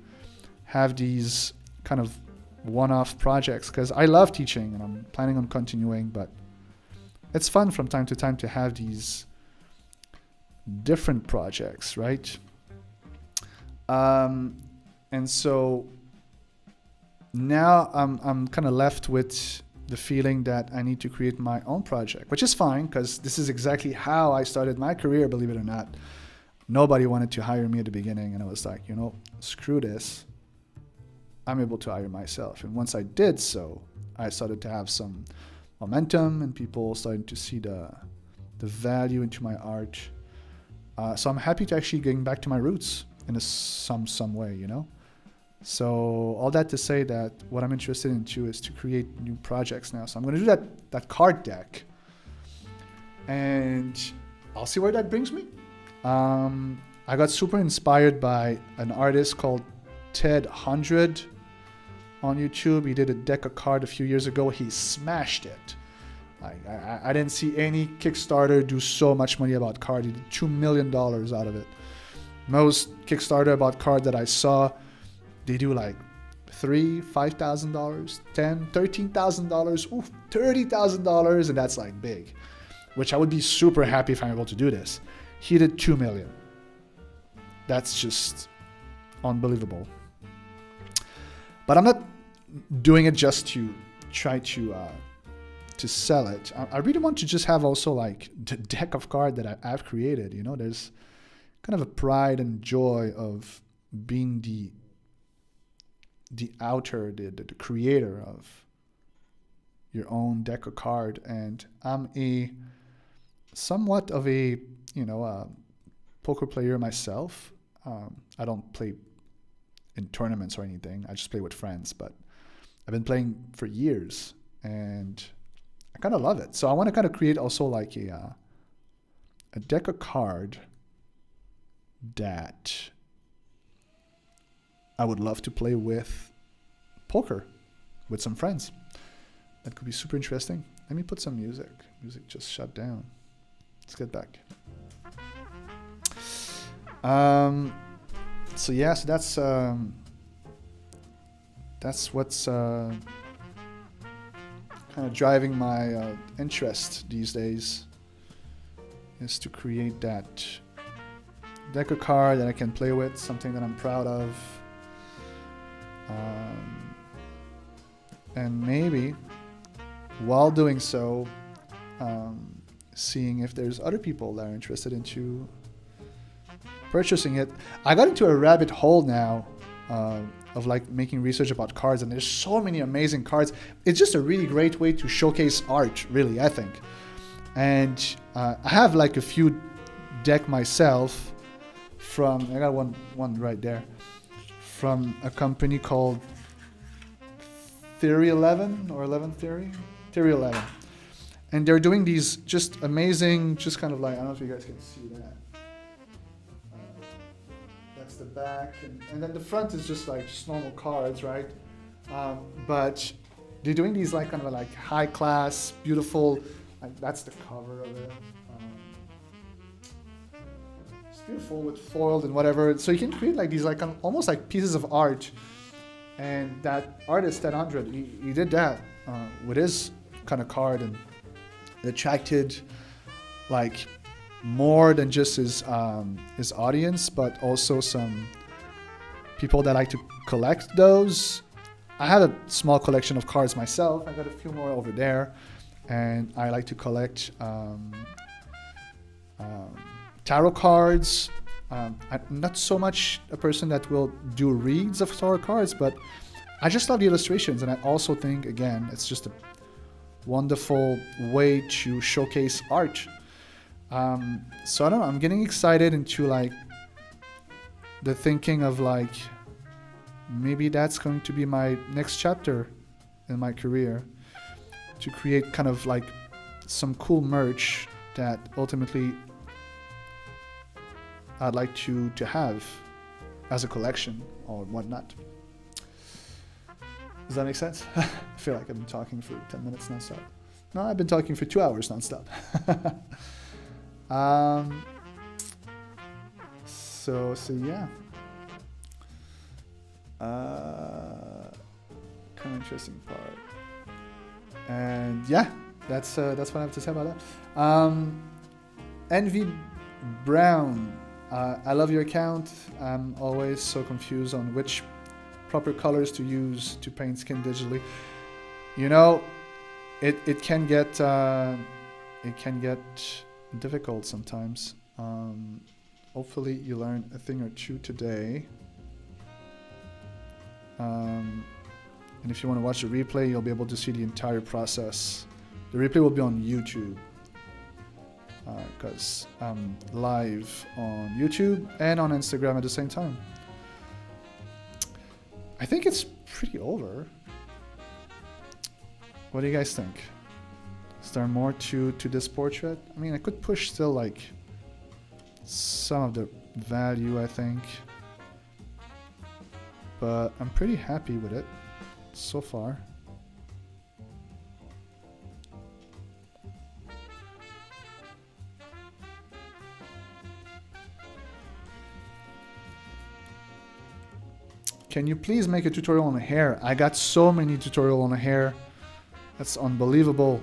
Speaker 1: have these kind of one-off projects because I love teaching and I'm planning on continuing, but it's fun from time to time to have these different projects, right? And so now I'm kind of left with the feeling that I need to create my own project, which is fine because this is exactly how I started my career, believe it or not. Nobody wanted to hire me at the beginning, and I was like, screw this. I'm able to hire myself. And once I did so, I started to have some momentum and people starting to see the value into my art. So I'm happy to actually getting back to my roots in some way, So all that to say that what I'm interested in too is to create new projects now. So I'm going to do that card deck, and I'll see where that brings me. I got super inspired by an artist called Ted 100 on YouTube. He did a deck of cards a few years ago. He smashed it. I didn't see any Kickstarter do so much money about card. He did $2 million out of it. Most Kickstarter about card that I saw, they do like $3,000, $5,000, $10,000, $13,000, oof, $30,000, and that's like big. Which I would be super happy if I'm able to do this. He did $2 million. That's just unbelievable. But I'm not doing it just to try to sell it. I really want to just have also like the deck of cards that I've created. There's kind of a pride and joy of being the author, the creator of your own deck of cards. And I'm somewhat of a poker player myself. I don't play in tournaments or anything. I just play with friends, but I've been playing for years and I kind of love it. So I want to kind of create also like a deck of cards that I would love to play with poker with some friends. That could be super interesting. Let me put some music. Music just shut down. Let's get back. So that's what's kind of driving my interest these days, is to create that deck of cards that I can play with, something that I'm proud of, and maybe while doing so, seeing if there's other people that are interested into purchasing it. I got into a rabbit hole now of like making research about cards, and there's so many amazing cards. It's just a really great way to showcase art, really, I think. And I have like a few deck myself from, I got one right there, from a company called Theory 11 or 11 Theory? Theory 11. And they're doing these just amazing, just kind of like, I don't know if you guys can see that. That's the back. And then the front is just like just normal cards, right? But they're doing these like kind of like high class, beautiful, like that's the cover of it. It's beautiful with foiled and whatever. So you can create like these like almost like pieces of art. And that artist at 100, he did that with his kind of card, and it attracted like more than just his audience, but also some people that like to collect those. I have a small collection of cards myself. I got a few more over there, and I like to collect tarot cards. I'm not so much a person that will do reads of tarot cards, but I just love the illustrations, and I also think, again, it's just a wonderful way to showcase art. So I don't know, I'm getting excited into like the thinking of like, maybe that's going to be my next chapter in my career, to create kind of like some cool merch that ultimately I'd like to have as a collection or whatnot. Does that make sense? I feel like I've been talking for 10 minutes nonstop. No, I've been talking for 2 hours nonstop. So yeah. Kind of interesting part. And yeah, that's what I have to say about that. Envy Brown. I love your account. I'm always so confused on which proper colors to use to paint skin digitally. You know, it can get difficult sometimes. Hopefully you learn a thing or two today. And if you want to watch the replay, you'll be able to see the entire process. The replay will be on YouTube, because I'm live on YouTube and on Instagram at the same time. I think it's pretty over. What do you guys think? Is there more to this portrait? I mean, I could push still like some of the value, I think. But I'm pretty happy with it so far. Can you please make a tutorial on the hair? I got so many tutorials on the hair. That's unbelievable.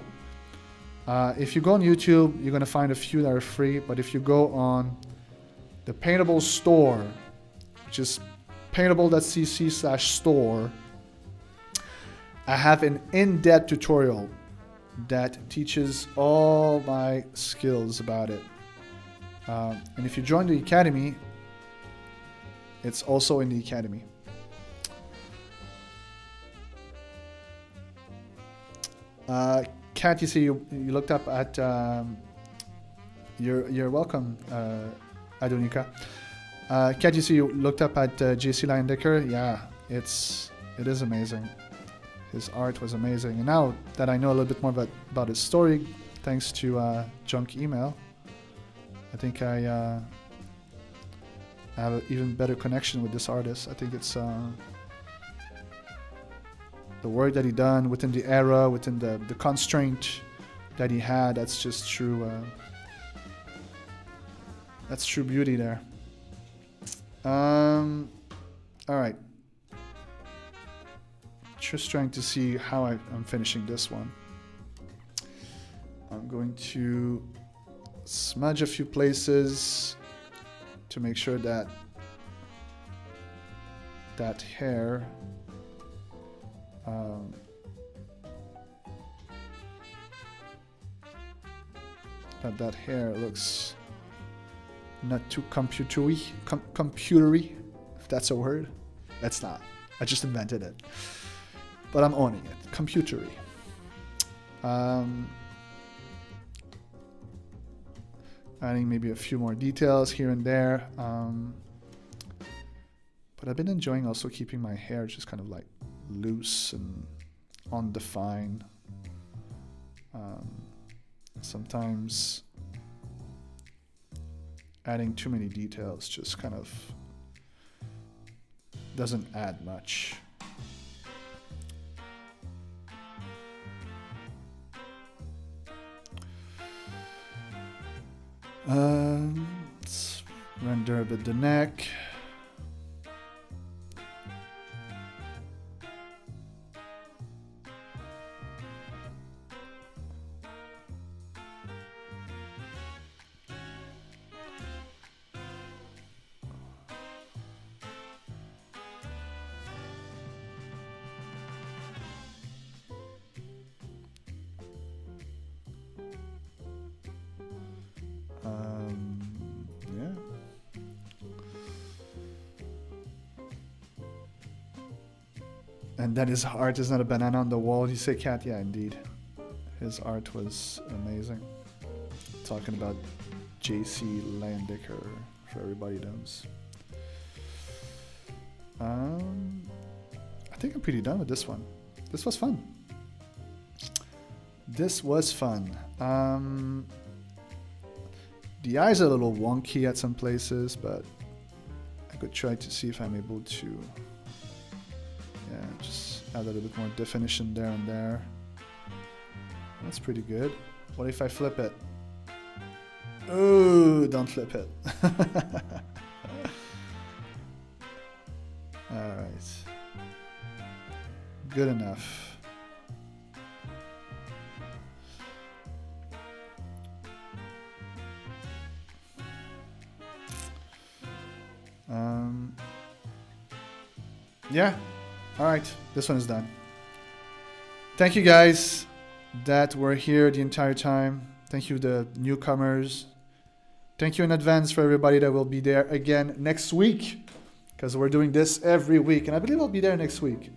Speaker 1: If you go on YouTube, you're gonna find a few that are free. But if you go on the Paintable store, which is paintable.cc/store, I have an in-depth tutorial that teaches all my skills about it. And if you join the academy, it's also in the academy. Kat, you see you looked up at you're welcome, Adonika. Kat, you see you looked up at JC Leyendecker. Yeah, it is amazing. His art was amazing, and now that I know a little bit more about his story, thanks to Junk Email, I think I have an even better connection with this artist. I think it's the work that he done within the era, within the constraint that he had. That's just true. That's true beauty there. All right. Just trying to see how I'm finishing this one. I'm going to smudge a few places to make sure that that hair that hair looks not too computery, if that's a word. It's not. I just invented it. But I'm owning it. Computery. Adding maybe a few more details here and there. But I've been enjoying also keeping my hair just kind of like loose and undefined. Sometimes adding too many details just kind of doesn't add much. Let's render a bit the neck. Yeah. And then his art is not a banana on the wall. You say cat? Yeah, indeed. His art was amazing. Talking about J.C. Landicker, for everybody knows. I think I'm pretty done with this one. This was fun. This was fun. The eyes are a little wonky at some places, but I could try to see if I'm able to, just add a little bit more definition there and there. That's pretty good. What if I flip it? Oh, don't flip it. All right. Good enough. Yeah. All right. This one is done. Thank you guys that were here the entire time. Thank you, the newcomers. Thank you in advance for everybody that will be there again next week, because we're doing this every week, and I believe I'll be there next week.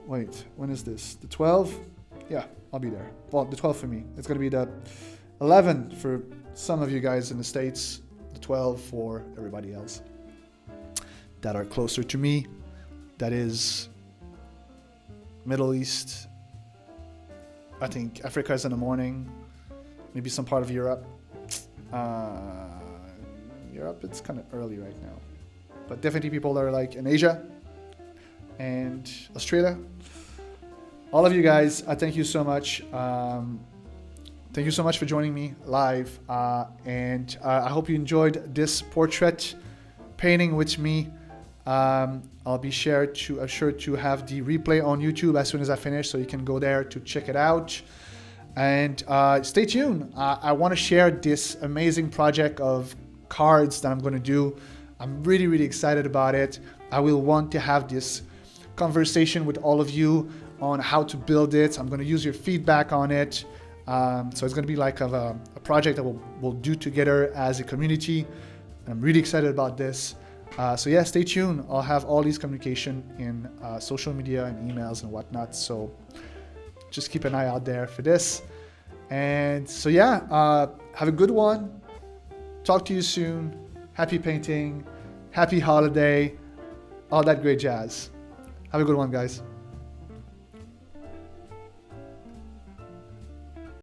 Speaker 1: Wait, when is this? The 12th? Yeah, I'll be there. Well, the 12th for me. It's going to be the 11th for some of you guys in the States, the 12th for everybody else that are closer to me. That is Middle East. I think Africa is in the morning. Maybe some part of Europe. Europe, it's kind of early right now. But definitely people that are like in Asia and Australia. All of you guys, thank you so much. Thank you so much for joining me live. And I hope you enjoyed this portrait painting with me. I'll be sure to have the replay on YouTube as soon as I finish, so you can go there to check it out. And stay tuned. I want to share this amazing project of cards that I'm going to do. I'm really, really excited about it. I will want to have this conversation with all of you on how to build it. I'm going to use your feedback on it. So it's going to be like a project that we'll do together as a community. And I'm really excited about this. So yeah, stay tuned. I'll have all these communication in social media and emails and whatnot. So just keep an eye out there for this. And so yeah, have a good one. Talk to you soon. Happy painting. Happy holiday. All that great jazz. Have a good one, guys.